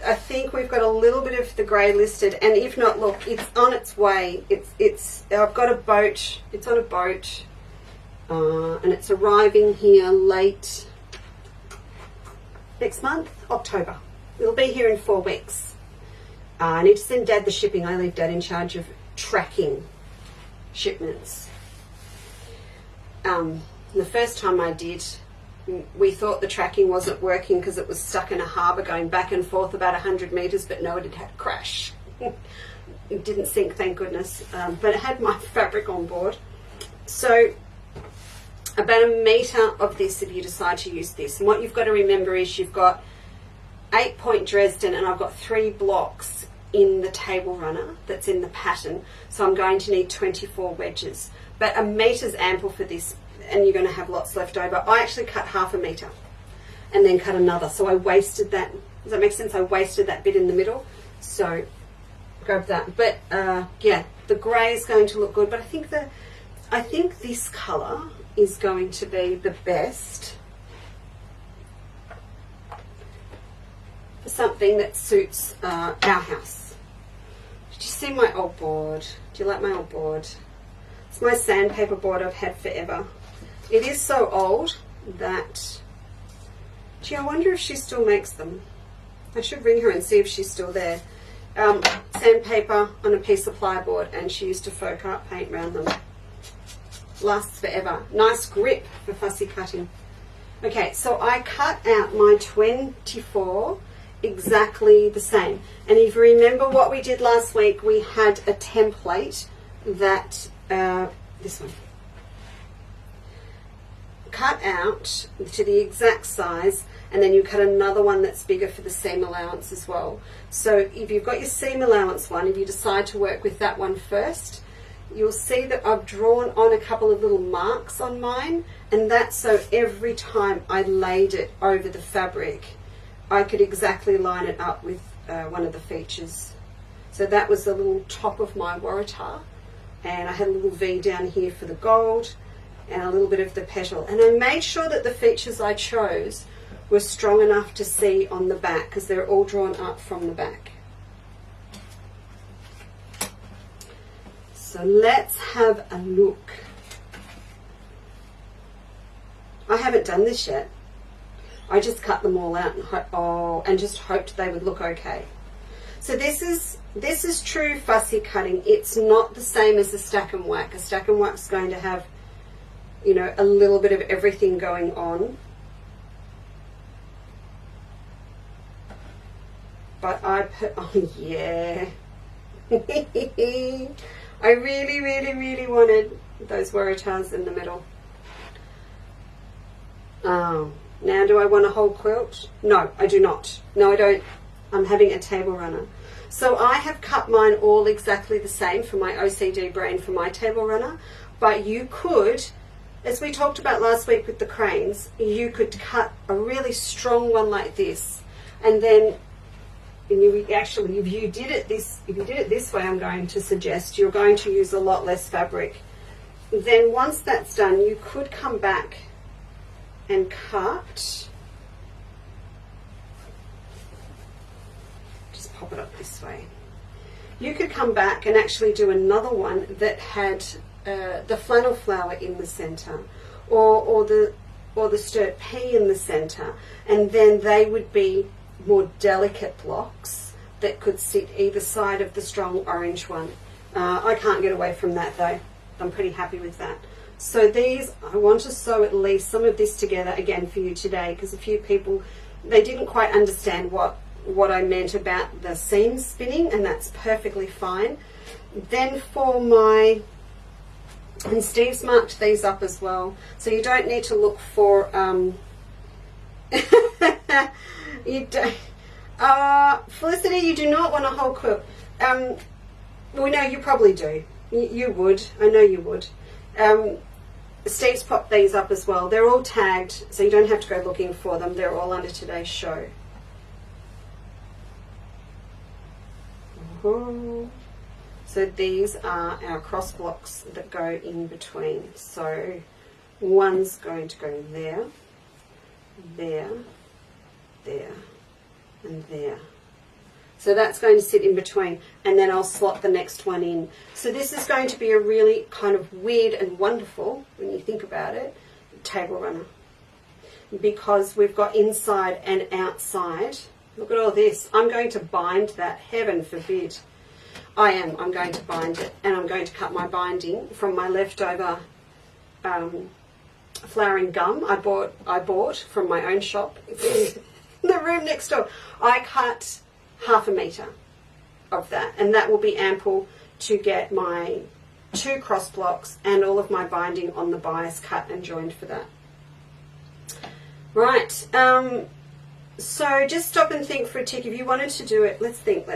I think we've got a little bit of the grey listed, and if not, look, it's on its way. I've got a boat. It's on a boat, and it's arriving here late next month, October. It'll be here in 4 weeks. I need to send Dad the shipping. I leave Dad in charge of tracking shipments. The first time I did, we thought the tracking wasn't working because it was stuck in a harbour going back and forth about 100 metres, but no, it had to crash. It didn't sink, thank goodness, but it had my fabric on board. So about a metre of this if you decide to use this. And what you've got to remember is you've got 8-point Dresden, and I've got 3 blocks in the table runner that's in the pattern, so I'm going to need 24 wedges, but a metre's ample for this, and you're going to have lots left over. I actually cut half a metre and then cut another, so I wasted that. Does that make sense? I wasted that bit in the middle, so grab that. But yeah, the grey is going to look good, but I think this colour is going to be the best for something that suits our house. Did you see my old board? Do you like my old board? It's my sandpaper board I've had forever. It is so old that, gee, I wonder if she still makes them. I should ring her and see if she's still there. Sandpaper on a piece of plyboard, and she used to folk art paint around them. Lasts forever. Nice grip for fussy cutting. Okay, so I cut out my 24 exactly the same. And if you remember what we did last week, we had a template that, this one, cut out to the exact size, and then you cut another one that's bigger for the seam allowance as well. So if you've got your seam allowance one, if you decide to work with that one first, you'll see that I've drawn on a couple of little marks on mine, and that's so every time I laid it over the fabric, I could exactly line it up with one of the features. So that was the little top of my waratah, and I had a little V down here for the gold and a little bit of the petal. And I made sure that the features I chose were strong enough to see on the back, because they're all drawn up from the back. So let's have a look. I haven't done this yet. I just cut them all out and just hoped they would look okay. So this is true fussy cutting. It's not the same as a stack and whack. A stack and whack is going to have you know, a little bit of everything going on. But I put, oh yeah. I really, really, really wanted those waratahs in the middle. Oh, now do I want a whole quilt? No, I do not. No, I don't. I'm having a table runner. So I have cut mine all exactly the same for my OCD brain for my table runner. But you could, as we talked about last week with the cranes, you could cut a really strong one like this, and then actually, if you did it this way, I'm going to suggest you're going to use a lot less fabric. Then once that's done, you could come back and cut. Just pop it up this way. You could come back and actually do another one that had the flannel flower in the center, or the sturt pea in the center, and then they would be more delicate blocks that could sit either side of the strong orange one. I can't get away from that though. I'm pretty happy with that. So these, I want to sew at least some of this together again for you today, because a few people, they didn't quite understand what I meant about the seam spinning, and that's perfectly fine. Then for my, and Steve's marked these up as well, so you don't need to look for you don't, Felicity, you do not want a whole quilt. Well, no, you probably do. You would. I know you would. Steve's popped these up as well. They're all tagged, so you don't have to go looking for them. They're all under today's show. So these are our cross blocks that go in between. So one's going to go there, there, there, and there. So that's going to sit in between, and then I'll slot the next one in. So this is going to be a really kind of weird and wonderful, when you think about it, table runner, because we've got inside and outside. Look at all this. I'm going to bind that, heaven forbid. I'm going to bind it, and I'm going to cut my binding from my leftover flowering gum I bought from my own shop in the room next door. I cut 1/2 meter of that, and that will be ample to get my 2 cross blocks and all of my binding on the bias cut and joined for that. Right, so just stop and think for a tick. If you wanted to do it, let's think.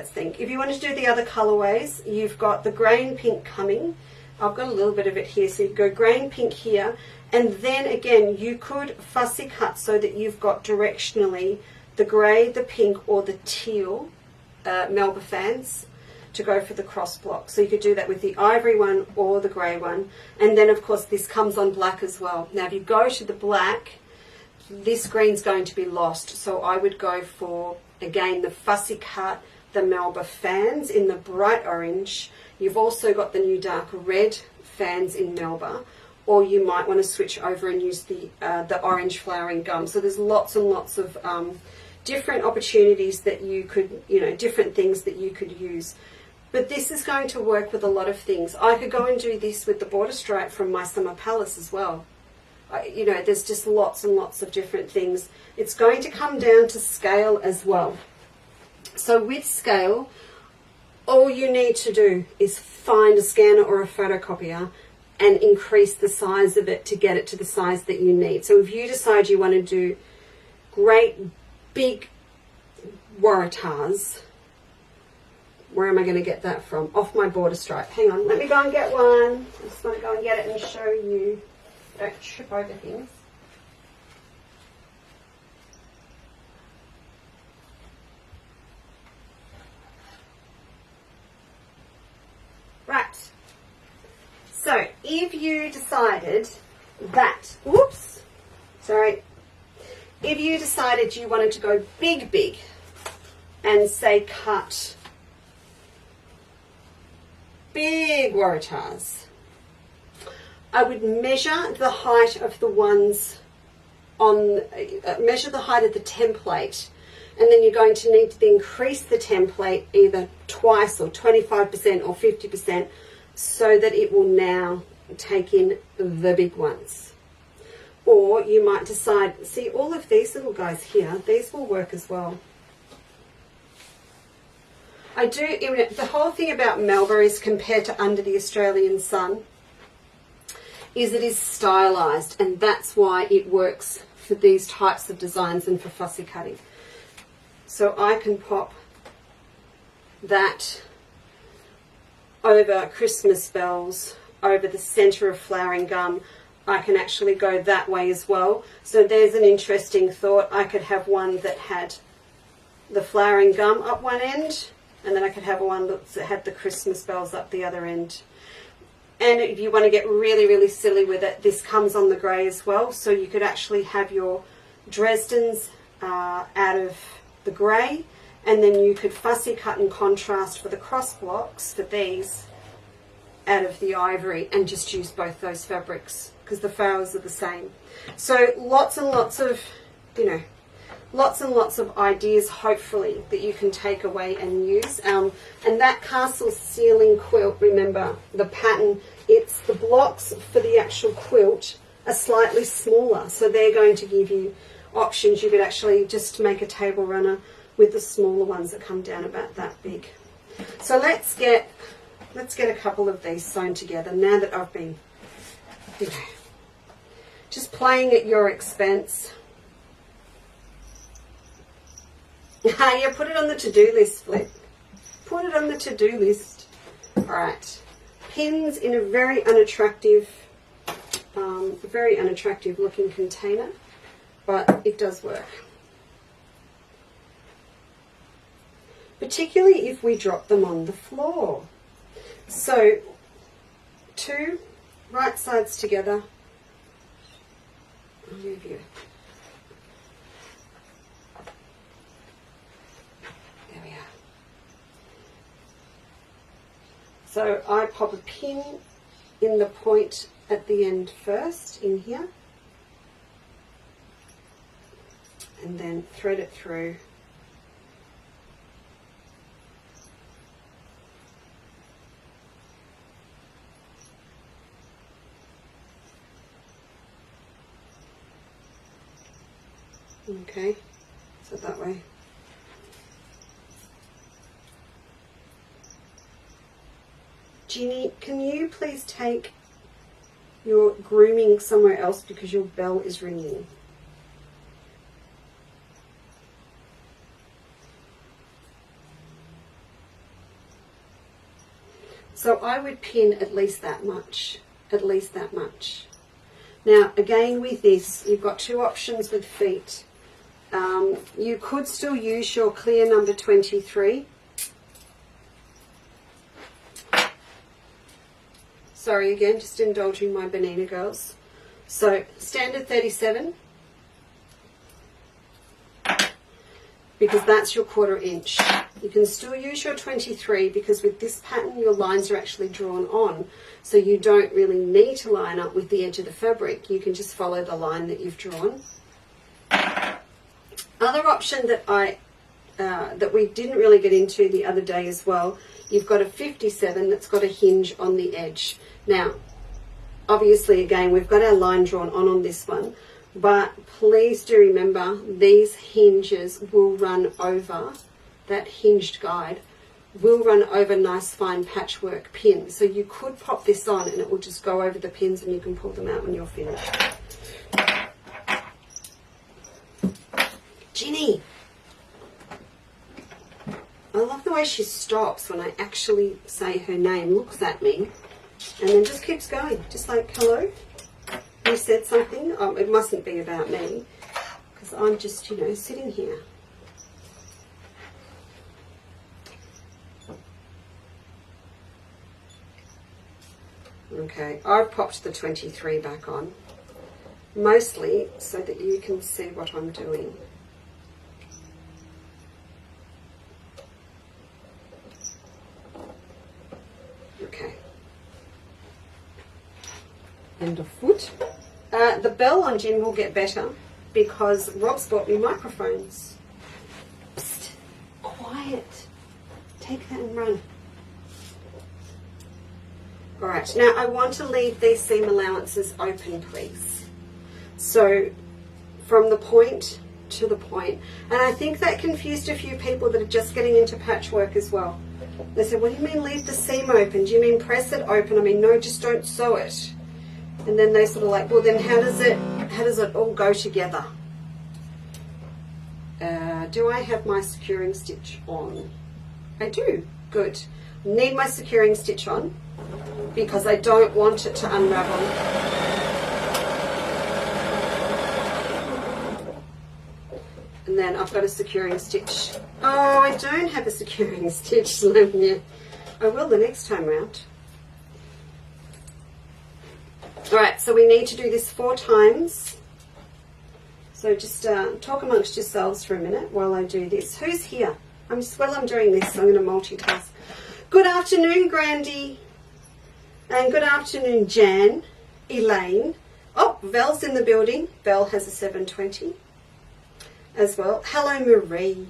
If you wanted to do the other colorways, you've got the grey and pink coming. I've got a little bit of it here, so you go grey and pink here, and then again you could fussy cut so that you've got directionally the grey, the pink, or the teal Melba fans to go for the cross block. So you could do that with the ivory one or the grey one, and then of course this comes on black as well. Now if you go to the black, this green's going to be lost, so I would go for, again, the fussy cut, the Melba fans in the bright orange. You've also got the new dark red fans in Melba, or you might want to switch over and use the orange flowering gum. So there's lots and lots of different opportunities that you could, different things that you could use. But this is going to work with a lot of things. I could go and do this with the border stripe from my Summer Palace as well. There's just lots and lots of different things. It's going to come down to scale as well. So with scale, all you need to do is find a scanner or a photocopier and increase the size of it to get it to the size that you need. So if you decide you want to do great big waratahs, where am I going to get that from? Off my border stripe. Hang on, let me go and get one. I just want to go and get it and show you. Don't trip over things. Right. So if you decided that, if you decided you wanted to go big and say cut big waratahs, I would measure the height of the ones on, measure the height of the template, and then you're going to need to increase the template either twice or 25% or 50% so that it will now take in the big ones. Or you might decide, see all of these little guys here, these will work as well. The whole thing about Melbourne's compared to Under the Australian Sun is it is stylized, and that's why it works for these types of designs and for fussy cutting. So I can pop that over Christmas bells, over the center of flowering gum. I can actually go that way as well. So there's an interesting thought. I could have one that had the flowering gum up one end, and then I could have one that had the Christmas bells up the other end. And if you want to get really, really silly with it, this comes on the grey as well. So you could actually have your Dresdens out of the grey, and then you could fussy cut and contrast for the cross blocks for these out of the ivory, and just use both those fabrics because the flowers are the same. So lots and lots of, lots and lots of ideas, hopefully, that you can take away and use. And that castle ceiling quilt, remember, the pattern, it's the blocks for the actual quilt are slightly smaller. So they're going to give you options. You could actually just make a table runner with the smaller ones that come down about that big. So let's get a couple of these sewn together now that I've been, just playing at your expense. Yeah, put it on the to-do list, Flip. Put it on the to-do list. All right. Pins in a very unattractive looking container, but it does work. Particularly if we drop them on the floor. So, 2 right sides together. I'll move you. There we are. So I pop a pin in the point at the end first, in here. And then thread it through. Okay, so that way. Ginny, can you please take your grooming somewhere else because your bell is ringing? So I would pin at least that much, Now, again with this, you've got 2 options with feet. You could still use your clear number 23. Sorry again, just indulging my Bonina girls. So standard 37, because that's your 1/4 inch. You can still use your 23 because with this pattern your lines are actually drawn on, so you don't really need to line up with the edge of the fabric. You can just follow the line that you've drawn. Other option that we didn't really get into the other day as well, you've got a 57 that's got a hinge on the edge. Now, obviously, again, we've got our line drawn on this one, but please do remember these hinges will run over, that hinged guide will run over nice fine patchwork pins. So you could pop this on and it will just go over the pins and you can pull them out when you're finished. Ginny! I love the way she stops when I actually say her name, looks at me, and then just keeps going. Just like, hello? You said something? It mustn't be about me, because I'm just, sitting here. Okay, I've popped the 23 back on, mostly so that you can see what I'm doing. Okay. And a foot. The bell on Jen will get better because Rob's bought me microphones. Psst, quiet. Take that and run. Alright, now I want to leave these seam allowances open, please. So from the point to the point. And I think that confused a few people that are just getting into patchwork as well. They said, what do you mean leave the seam open? Do you mean press it open? I mean, no, just don't sew it. And then they sort of like, well, then how does it all go together? Do I have my securing stitch on? I do. Good. Need my securing stitch on because I don't want it to unravel. And then I've got a securing stitch. Oh, I don't have a securing stitch, yeah. I will the next time round. Alright, so we need to do this 4 times. So just talk amongst yourselves for a minute while I do this. Who's here? While I'm doing this, I'm going to multitask. Good afternoon, Grandy. And good afternoon, Jan, Elaine. Oh, Vel's in the building. Vel has a 720 as well. Hello, Marie.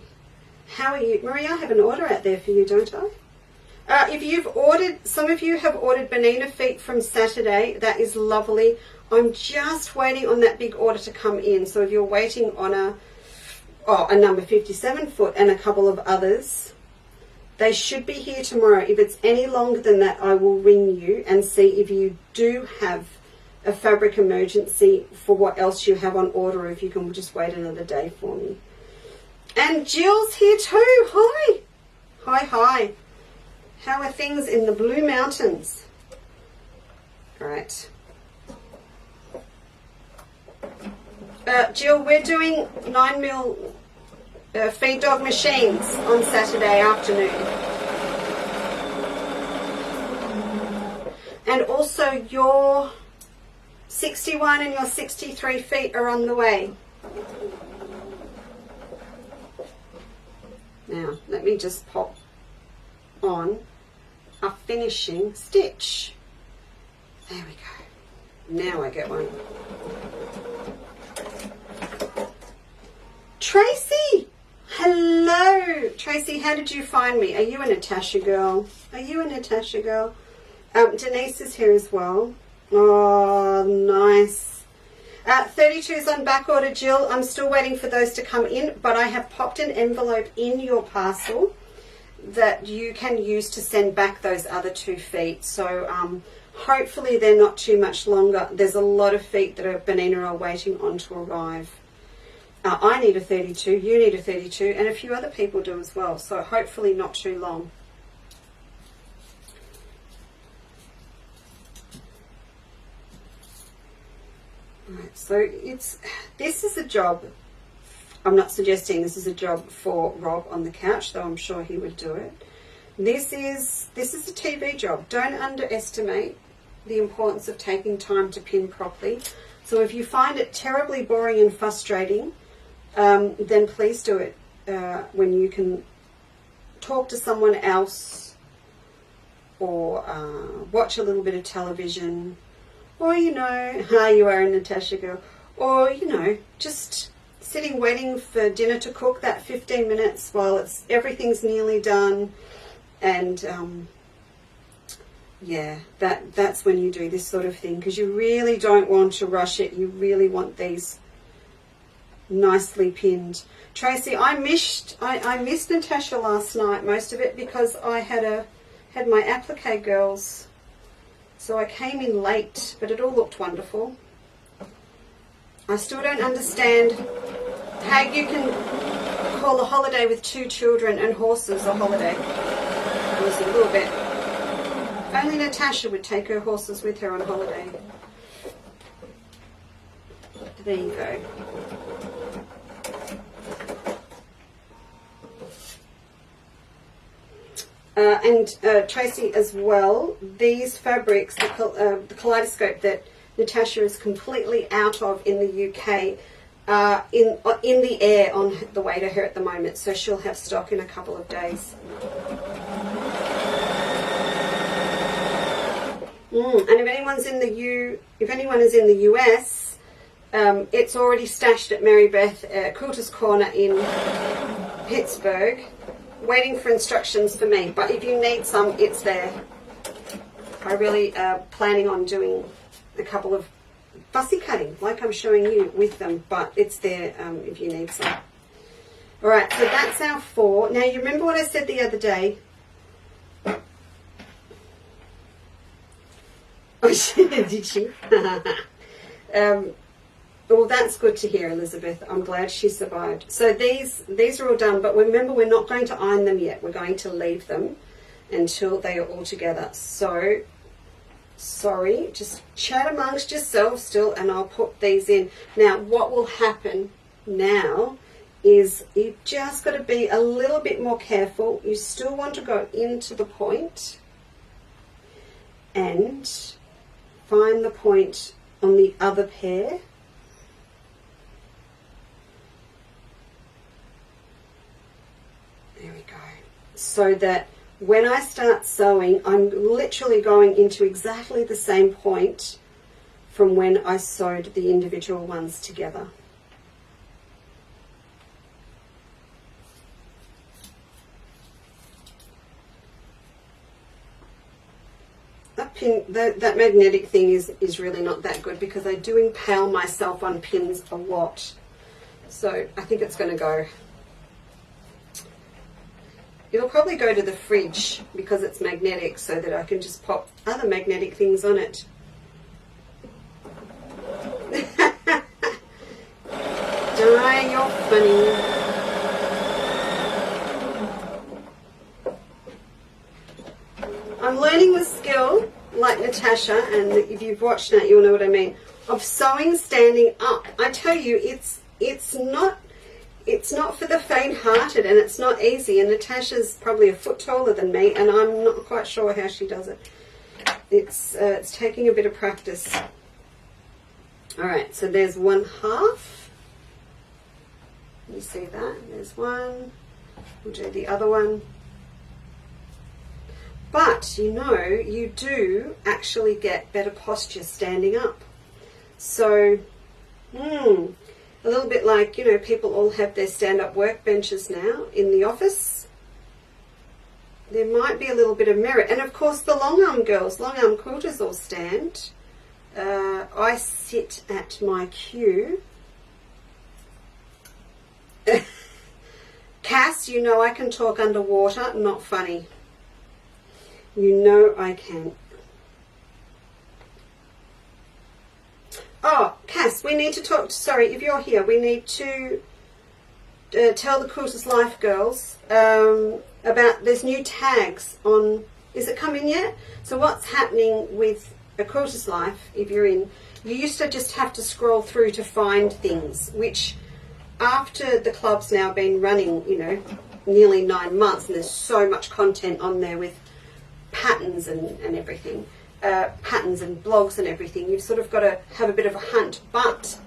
How are you? Marie, I have an order out there for you, don't I? If you've ordered, some of you have ordered Bonina feet from Saturday. That is lovely. I'm just waiting on that big order to come in. So if you're waiting on a number 57 foot and a couple of others, they should be here tomorrow. If it's any longer than that, I will ring you and see if you do have a fabric emergency for what else you have on order, or if you can just wait another day for me. And Jill's here too. Hi. Hi, hi. How are things in the Blue Mountains? All right. Jill, we're doing 9mm feed dog machines on Saturday afternoon. And also your 61 and your 63 feet are on the way. Now, let me just pop on a finishing stitch. There we go. Now I get one. Tracy! Hello! Tracy, how did you find me? Are you a Natasha girl? Are you a Natasha girl? Denise is here as well. Oh, nice. 32's on back order, Jill. I'm still waiting for those to come in, but I have popped an envelope in your parcel that you can use to send back those other 2 feet. So hopefully they're not too much longer. There's a lot of feet that are Bonina are waiting on to arrive. I need a 32, you need a 32, and a few other people do as well. So hopefully not too long. Right, so this is a job. I'm not suggesting this is a job for Rob on the couch, though I'm sure he would do it. This is a TV job. Don't underestimate the importance of taking time to pin properly. So if you find it terribly boring and frustrating, then please do it when you can talk to someone else, or watch a little bit of television, or, you know, you are a Natasha girl, or, you know, just sitting waiting for dinner to cook that 15 minutes while everything's nearly done. And yeah, that's when you do this sort of thing, because you really don't want to rush it. You really want these nicely pinned. Tracy, I missed Natasha last night, most of it, because I had my applique girls, so I came in late, but it all looked wonderful. I still don't understand how you can call a holiday with 2 children and horses a holiday. It was a little bit. Only Natasha would take her horses with her on holiday. There you go. And Tracy as well, these fabrics, the kaleidoscope that Natasha is completely out of in the UK, are in the air on the way to her at the moment, so she'll have stock in a couple of days. And if anyone is in the US, it's already stashed at Mary Beth Quilter's Corner in Pittsburgh, waiting for instructions for me. But if you need some, it's there. I really planning on doing a couple of fussy cutting, like I'm showing you with them, but it's there if you need some. All right, so that's our 4. Now, you remember what I said the other day? Oh, did she? Well, that's good to hear, Elizabeth. I'm glad she survived. So these are all done, but remember, we're not going to iron them yet. We're going to leave them until they are all together. So, sorry, just chat amongst yourselves still, and I'll put these in. Now, what will happen now is you've just got to be a little bit more careful. You still want to go into the point and find the point on the other pair. There we go. So that when I start sewing, I'm literally going into exactly the same point from when I sewed the individual ones together. That magnetic thing is really not that good because I do impale myself on pins a lot. So I think it's going to go. It'll probably go to the fridge because it's magnetic, so that I can just pop other magnetic things on it. Di, you're funny. I'm learning the skill, like Natasha, and if you've watched that, you'll know what I mean, of sewing standing up. I tell you, it's not for the faint-hearted, and it's not easy. And Natasha's probably a foot taller than me, and I'm not quite sure how she does it. It's taking a bit of practice. All right, so there's 1/2. You see that? There's one. We'll do the other one. But, you know, you do actually get better posture standing up. So, a little bit like, you know, people all have their stand-up workbenches now in the office. There might be a little bit of merit. And, of course, the long-arm girls, long-arm quilters all stand. I sit at my cue. Cass, you know I can talk underwater. Not funny. You know I can. Oh, Cass, we need to talk. Sorry, if you're here, we need to tell the Quilter's Life girls about there's new tags on. Is it come in yet? So what's happening with a Quilter's Life? If you're in, you used to just have to scroll through to find things, which after the club's now been running, you know, nearly 9 months, and there's so much content on there with patterns and everything, patterns and blogs and everything, you've sort of got to have a bit of a hunt, but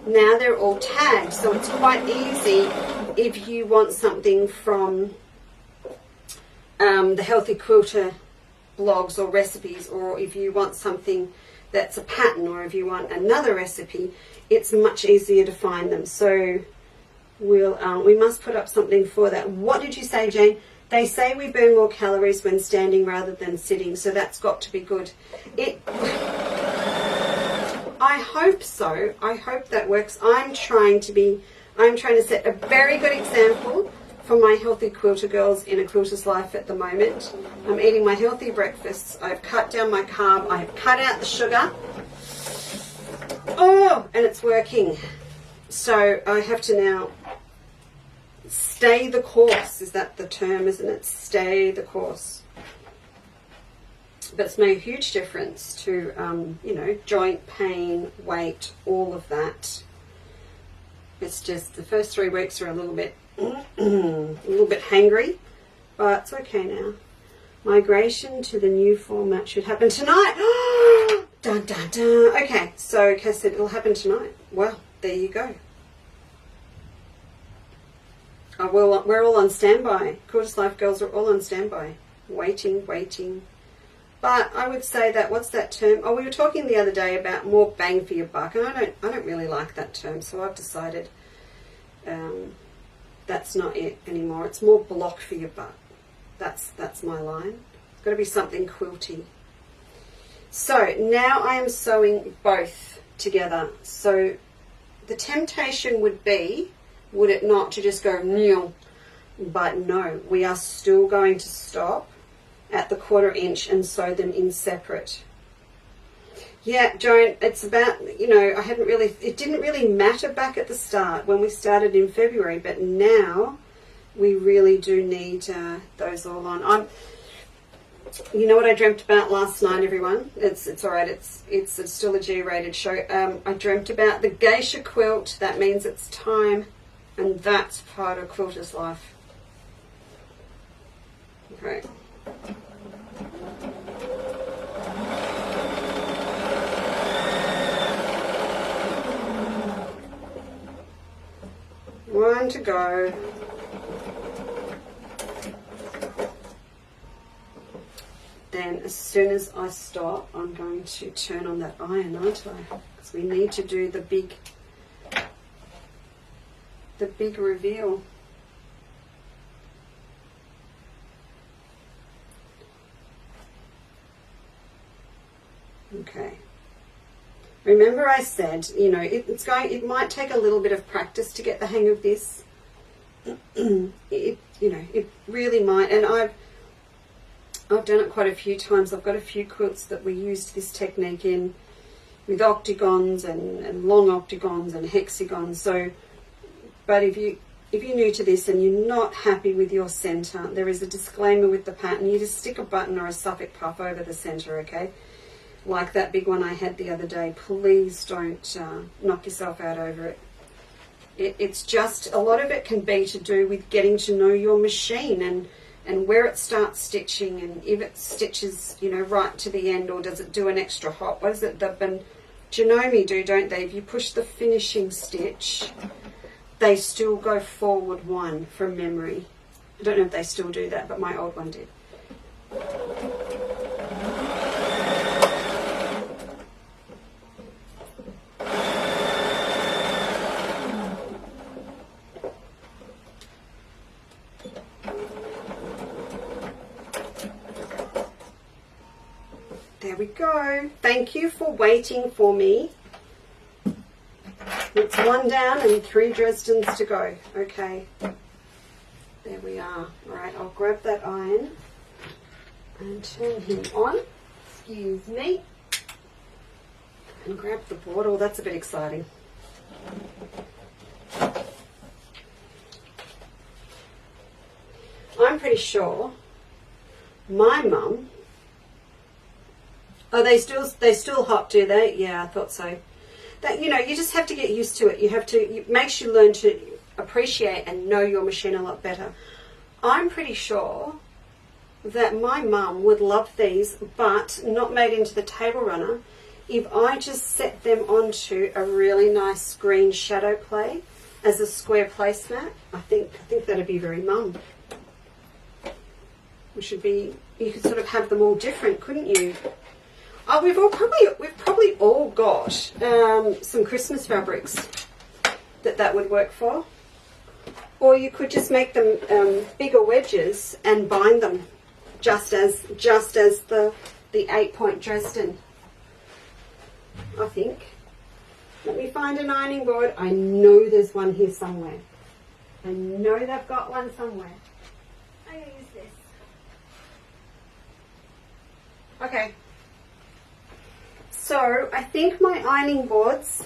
now they're all tagged, so it's quite easy if you want something from the Healthy Quilter blogs or recipes, or if you want something that's a pattern, or if you want another recipe, it's much easier to find them. So we must put up something for that. What did you say, Jane? They say we burn more calories when standing rather than sitting, so that's got to be good. I hope so. I hope that works. I'm trying to set a very good example for my Healthy Quilter girls in a Quilter's Life at the moment. I'm eating my healthy breakfasts. I've cut down my carb. I've cut out the sugar. Oh, and it's working. So I have to now stay the course. Is that the term, isn't it? Stay the course. But it's made a huge difference to, you know, joint pain, weight, all of that. It's just the first 3 weeks are a little bit hangry, but it's okay now. Migration to the new format should happen tonight. Dun, dun, dun. Okay, so Cass said it'll happen tonight. Well, there you go. We're all on standby. Quilter's Life girls are all on standby. Waiting. But I would say that, what's that term? Oh, we were talking the other day about more bang for your buck, and I don't really like that term, so I've decided that's not it anymore. It's more block for your buck. That's my line. It's got to be something quilty. So now I am sewing both together. So the temptation would be, would it not, to just go nil? But no, we are still going to stop at the 1/4 inch and sew them in separate. Yeah, Joan, it's about, you know, it didn't really matter back at the start when we started in February, but now we really do need those all on. You know what I dreamt about last night, everyone? It's all right. It's still a G-rated show. I dreamt about the geisha quilt. That means it's time, and that's part of quilter's life. Okay. One to go. Then as soon as I stop, I'm going to turn on that iron, aren't I? Because we need to do the big reveal. Okay. Remember I said, you know, it might take a little bit of practice to get the hang of this. It really might, and I've done it quite a few times. I've got a few quilts that we used this technique in with octagons and long octagons and hexagons. So, but if you're new to this and you're not happy with your center, there is a disclaimer with the pattern. You just stick a button or a Suffolk puff over the center, okay? Like that big one I had the other day. Please don't knock yourself out over it. It's just, a lot of it can be to do with getting to know your machine and where it starts stitching, and if it stitches, you know, right to the end, or does it do an extra hop? What is it the Janome do, don't they? If you push the finishing stitch, they still go forward one from memory. I don't know if they still do that, but my old one did. There we go. Thank you for waiting for me. It's one down and 3 Dresdens to go. Okay. There we are. All right, I'll grab that iron and turn him on. Excuse me. And grab the board. Oh, that's a bit exciting. I'm pretty sure my mum... Oh, they still hop, do they? Yeah, I thought so. That, you know, you just have to get used to it. It makes you learn to appreciate and know your machine a lot better. I'm pretty sure that my mum would love these, but not made into the table runner, if I just set them onto a really nice green shadow play as a square placemat. I think that'd be very mum. You could sort of have them all different, couldn't you? Oh, we've probably all got some Christmas fabrics that would work for. Or you could just make them bigger wedges and bind them just as the 8-point Dresden. I think. Let me find an ironing board. I know there's one here somewhere. I know they've got one somewhere. I'm going to use this. Okay. So I think my ironing boards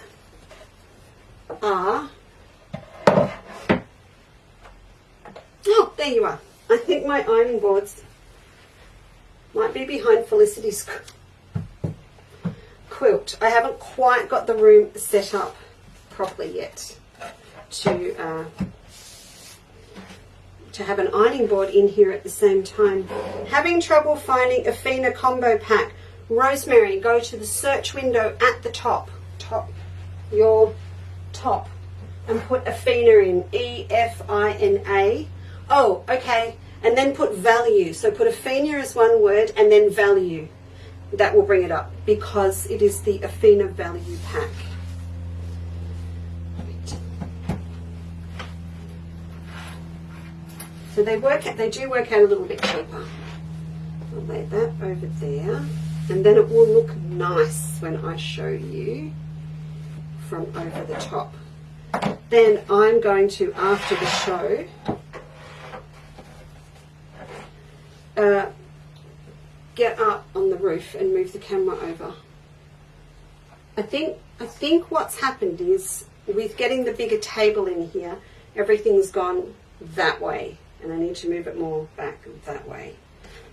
are... Oh, there you are. I think my ironing boards might be behind Felicity's quilt. I haven't quite got the room set up properly yet to have an ironing board in here at the same time. Having trouble finding a Fina combo pack. Rosemary, go to the search window at the top, your top, and put Efina in, E-F-I-N-A. Oh, okay, and then put value. So put Efina as one word and then value. That will bring it up because it is the Efina value pack. So they do work out a little bit cheaper. I'll lay that over there. and then it will look nice when I show you from over the top. Then I'm going to, after the show, get up on the roof and move the camera over. I think what's happened is, with getting the bigger table in here, everything's gone that way, and I need to move it more back that way.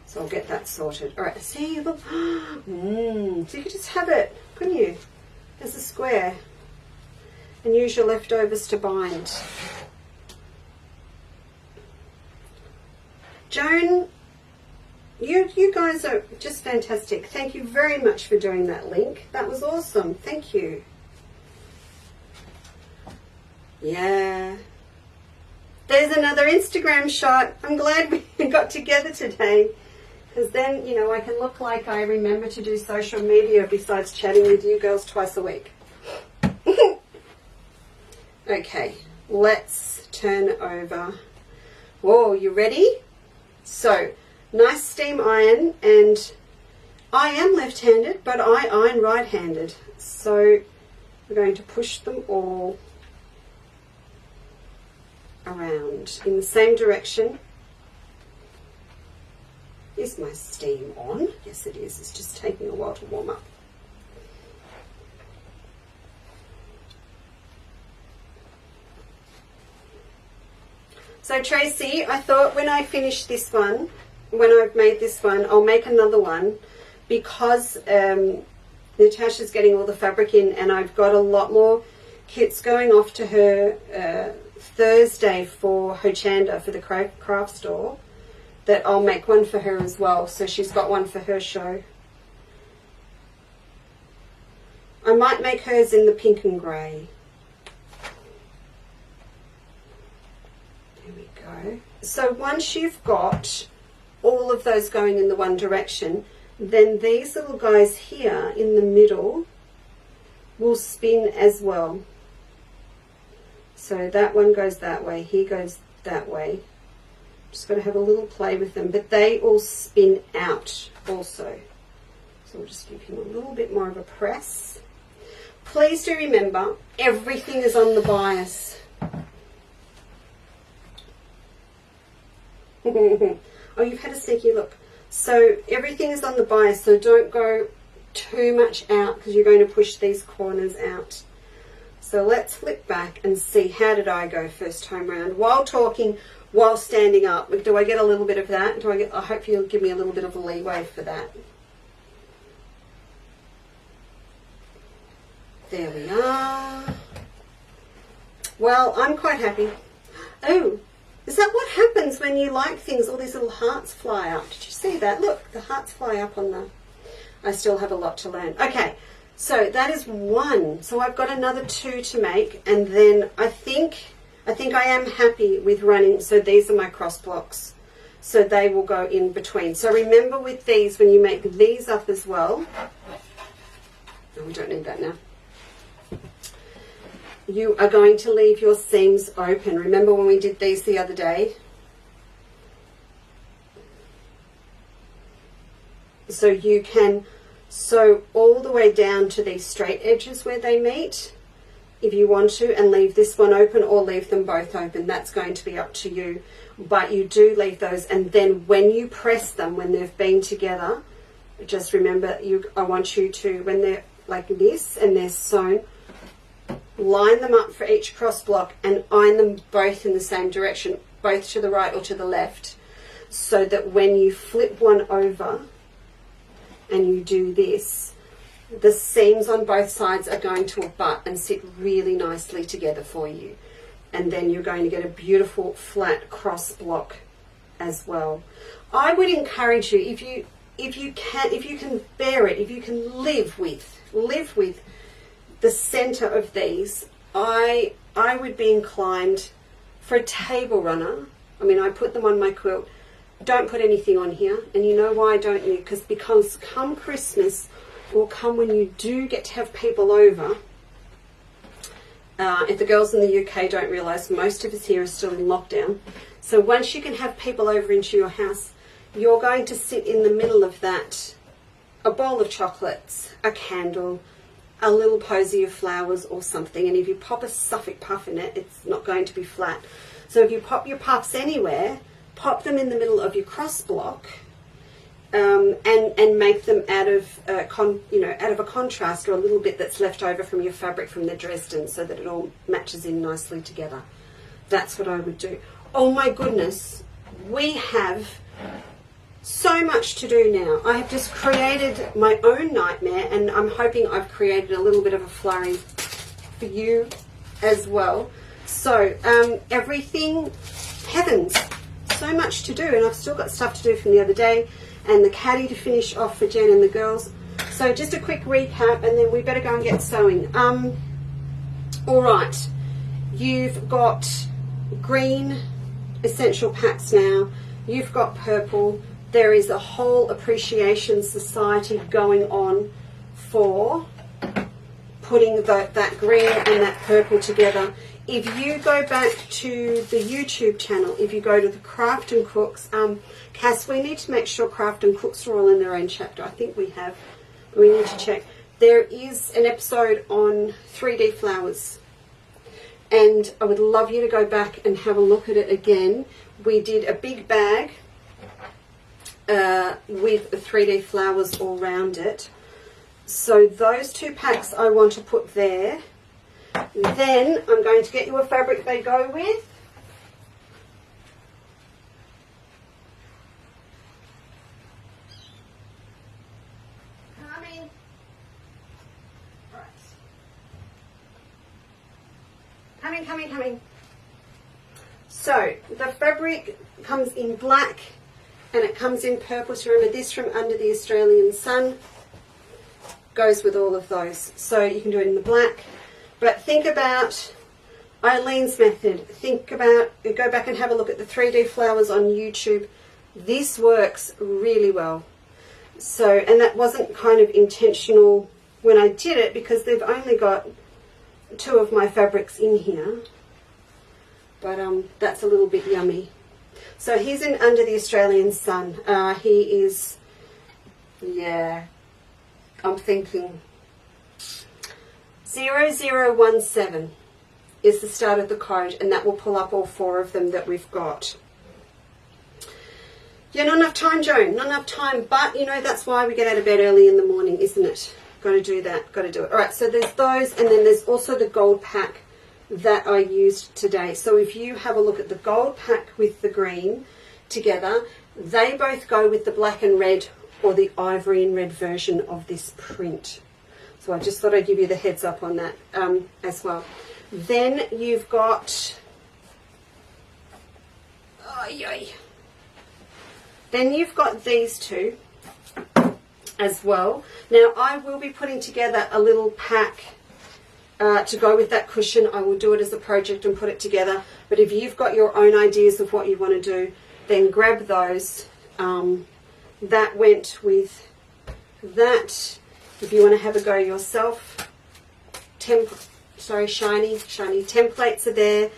So I'll get that sorted. All right, see, look. So you could just have it, couldn't you, as a square, and use your leftovers to bind. Joan, you guys are just fantastic. Thank you very much for doing that link. That was awesome. Thank you. Yeah. There's another Instagram shot. I'm glad we got together today, because then, you know, I can look like I remember to do social media besides chatting with you girls twice a week. Okay, let's turn over. Whoa, you ready? So, nice steam iron, and I am left-handed, but I iron right-handed. So we're going to push them all around in the same direction. Is my steam on? Yes, it is. It's just taking a while to warm up. So Tracy, I thought when I finish this one, when I've made this one, I'll make another one, because Natasha's getting all the fabric in, and I've got a lot more kits going off to her Thursday for Hochanda, for the craft store, that I'll make one for her as well. So she's got one for her show. I might make hers in the pink and grey. There we go. So once you've got all of those going in the one direction, then these little guys here in the middle will spin as well. So that one goes that way, he goes that way. Just got to have a little play with them, but they all spin out also. So we'll just give him a little bit more of a press. Please do remember, everything is on the bias. Oh, you've had a sneaky look. So everything is on the bias, so don't go too much out, because you're going to push these corners out. So let's flip back and see, how did I go first time round? While talking, while standing up. Do I get a little bit of that? I hope you'll give me a little bit of a leeway for that. There we are. Well, I'm quite happy. Oh, is that what happens when you like things? All these little hearts fly up. Did you see that? Look, the hearts fly up on the... I still have a lot to learn. Okay, so that is one. So I've got another two to make, and then I think I am happy with running. So these are my cross blocks. So they will go in between. So remember with these, when you make these up as well... Oh, we don't need that now. You are going to leave your seams open. Remember when we did these the other day? So you can sew all the way down to these straight edges where they meet, if you want to, and leave this one open, or leave them both open. That's going to be up to you. But you do leave those, and then when you press them, when they've been together, just remember, I want you to, when they're like this and they're sewn, line them up for each cross block and iron them both in the same direction, both to the right or to the left, so that when you flip one over and you do this, the seams on both sides are going to abut and sit really nicely together for you. And then you're going to get a beautiful flat cross block as well. I would encourage you, if you can bear it, if you can live with the center of these, I would be inclined for a table runner. I mean, I put them on my quilt. Don't put anything on here. And you know why don't you? Because come Christmas, or come when you do get to have people over, if the girls in the UK don't realise, most of us here are still in lockdown. So once you can have people over into your house, you're going to sit in the middle of that a bowl of chocolates, a candle, a little posy of flowers or something. And if you pop a Suffolk puff in it, it's not going to be flat. So if you pop your puffs anywhere, pop them in the middle of your cross block, and make them out of out of a contrast, or a little bit that's left over from your fabric from the Dresden, so that it all matches in nicely together. That's what I would do. Oh my goodness, we have so much to do now. I have just created my own nightmare, and I'm hoping I've created a little bit of a flurry for you as well. So everything, heavens, so much to do, and I've still got stuff to do from the other day, and the caddy to finish off for Jen and the girls. So just a quick recap, and then we better go and get sewing. All right, you've got green essential packs now, you've got purple. There is a whole appreciation society going on for putting that green and that purple together. If you go back to the YouTube channel, if you go to the Craft and Cooks, Cass, we need to make sure Craft and Cooks are all in their own chapter. I think we have. We need to check. There is an episode on 3D flowers, and I would love you to go back and have a look at it again. We did a big bag with the 3D flowers all around it. So those two packs I want to put there. Then I'm going to get you a fabric they go with. Coming. Right. Coming. So the fabric comes in black and it comes in purple. So remember, this from Under the Australian Sun goes with all of those. So you can do it in the black. But think about Eileen's method. Think about, go back and have a look at the 3D flowers on YouTube. This works really well. So, and that wasn't kind of intentional when I did it, because they've only got 2 of my fabrics in here. But that's a little bit yummy. So he's in Under the Australian Sun. He is, yeah, I'm thinking 0017 is the start of the code, and that will pull up all 4 of them that we've got. Yeah, not enough time, Joan, not enough time, but you know, that's why we get out of bed early in the morning, isn't it? Got to do that, got to do it. All right, so there's those, and then there's also the gold pack that I used today. So if you have a look at the gold pack with the green together, they both go with the black and red, or the ivory and red version of this print. So I just thought I'd give you the heads up on that as well. Then you've got, then you've got these 2 as well. Now I will be putting together a little pack to go with that cushion. I will do it as a project and put it together. But if you've got your own ideas of what you want to do, then grab those. That went with that. If you want to have a go yourself, shiny templates are there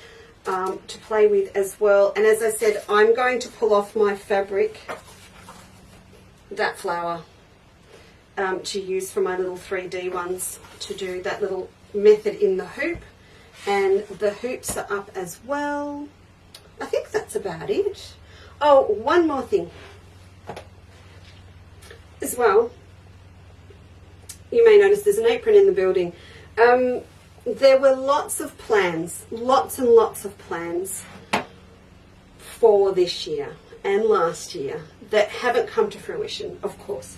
to play with as well. And as I said, I'm going to pull off my fabric, that flower, to use for my little 3D ones, to do that little method in the hoop. And the hoops are up as well. I think that's about it. Oh, one more thing as well. You may notice there's an apron in the building. There were lots of plans, lots and lots of plans for this year and last year that haven't come to fruition, of course.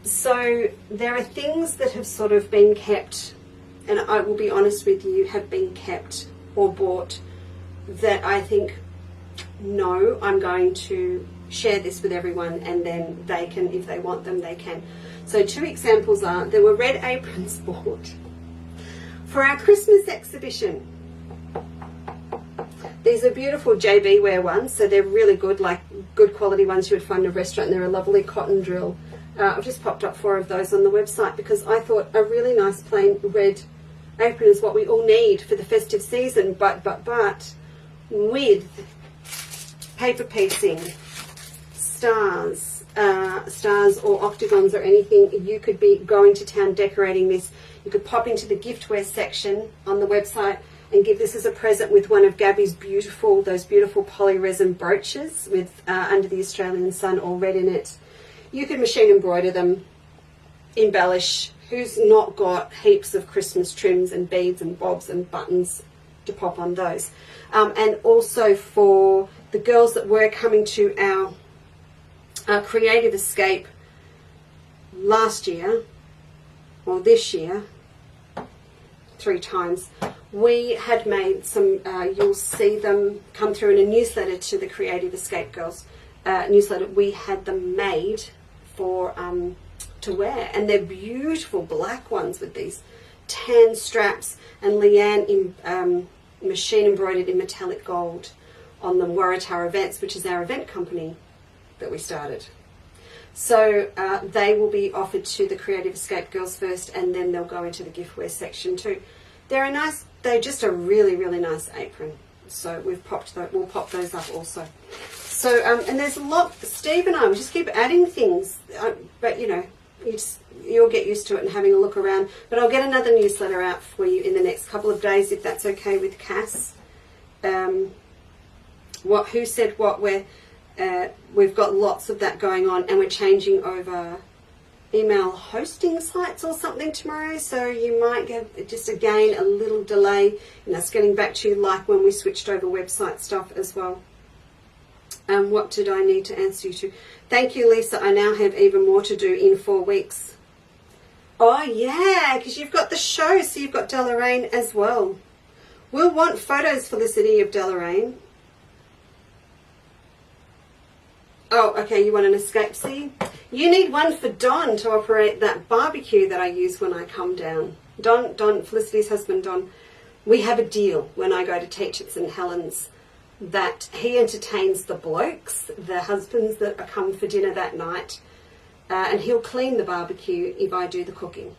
So there are things that have sort of been kept, and I will be honest with you, have been kept or bought, that I think, no, I'm going to share this with everyone, and then they can, if they want them, they can. So 2 examples are, there were red aprons bought for our Christmas exhibition. These are beautiful JB wear ones, so they're really good, like good quality ones you would find in a restaurant, and they're a lovely cotton drill. I've just popped up 4 of those on the website because I thought a really nice plain red apron is what we all need for the festive season, but with paper piecing, stars, stars or octagons or anything, you could be going to town decorating this. You could pop into the giftware section on the website and give this as a present with one of Gabby's those beautiful poly resin brooches with Under the Australian Sun all red in it. You could machine embroider them, embellish. Who's not got heaps of Christmas trims and beads and bobs and buttons to pop on those? And also for the girls that were coming to our Creative Escape last year, or this year, 3 times, we had made some, you'll see them come through in a newsletter to the Creative Escape Girls newsletter. We had them made for to wear, and they're beautiful black ones with these tan straps, and Leanne in machine embroidered in metallic gold on the Waratah Events, which is our event company that we started. So they will be offered to the Creative Escape Girls first, and then they'll go into the giftware section too. They're just a really, really nice apron. So we'll pop those up also. So, and there's a lot, Steve and I, we just keep adding things, but you know, you'll get used to it and having a look around. But I'll get another newsletter out for you in the next couple of days, if that's okay with Cass. Who said what, we've got lots of that going on, and we're changing over email hosting sites or something tomorrow, so you might get just again a little delay in us getting back to you, like when we switched over website stuff as well. What did I need to answer you to? Thank you, Leesa. I now have even more to do in 4 weeks. Oh yeah, because you've got the show, so you've got Deloraine as well. We'll want photos, Felicity, of Deloraine. Oh, okay, you want an escape scene? You need one for Don to operate that barbecue that I use when I come down. Don, Felicity's husband, Don, we have a deal when I go to teach at St. Helens that he entertains the blokes, the husbands that are come for dinner that night, and he'll clean the barbecue if I do the cooking.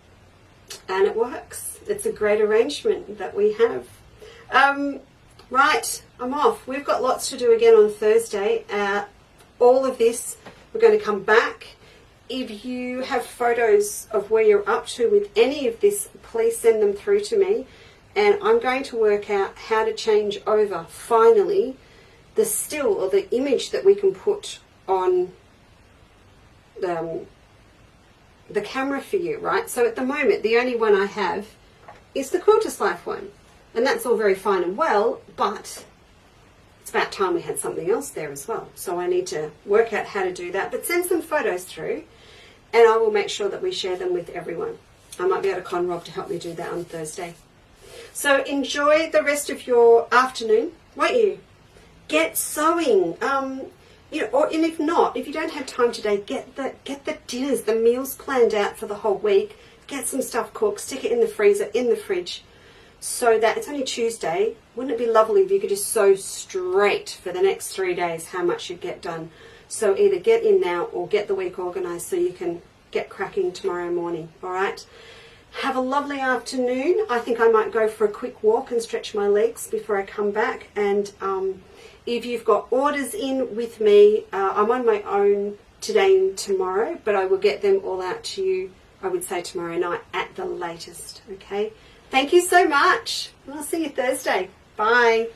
And it works. It's a great arrangement that we have. Right, I'm off. We've got lots to do again on Thursday. All of this, we're going to come back. If you have photos of where you're up to with any of this, please send them through to me. And I'm going to work out how to change over, finally, the still or the image that we can put on the camera for you, right? So at the moment, the only one I have is the Quilter's Life one. And that's all very fine and well, but it's about time we had something else there as well. So I need to work out how to do that. But send some photos through, and I will make sure that we share them with everyone. I might be able to con Rob to help me do that on Thursday. So enjoy the rest of your afternoon, won't you? Get sewing. You know, and if not, if you don't have time today, get the dinners, the meals planned out for the whole week. Get some stuff cooked, stick it in the freezer, in the fridge, so that it's only Tuesday. Wouldn't it be lovely if you could just sew straight for the next 3 days how much you'd get done? So either get in now or get the week organised so you can get cracking tomorrow morning, all right? Have a lovely afternoon. I think I might go for a quick walk and stretch my legs before I come back. And if you've got orders in with me, I'm on my own today and tomorrow, but I will get them all out to you, I would say tomorrow night at the latest, okay? Thank you so much, and I'll see you Thursday. Bye.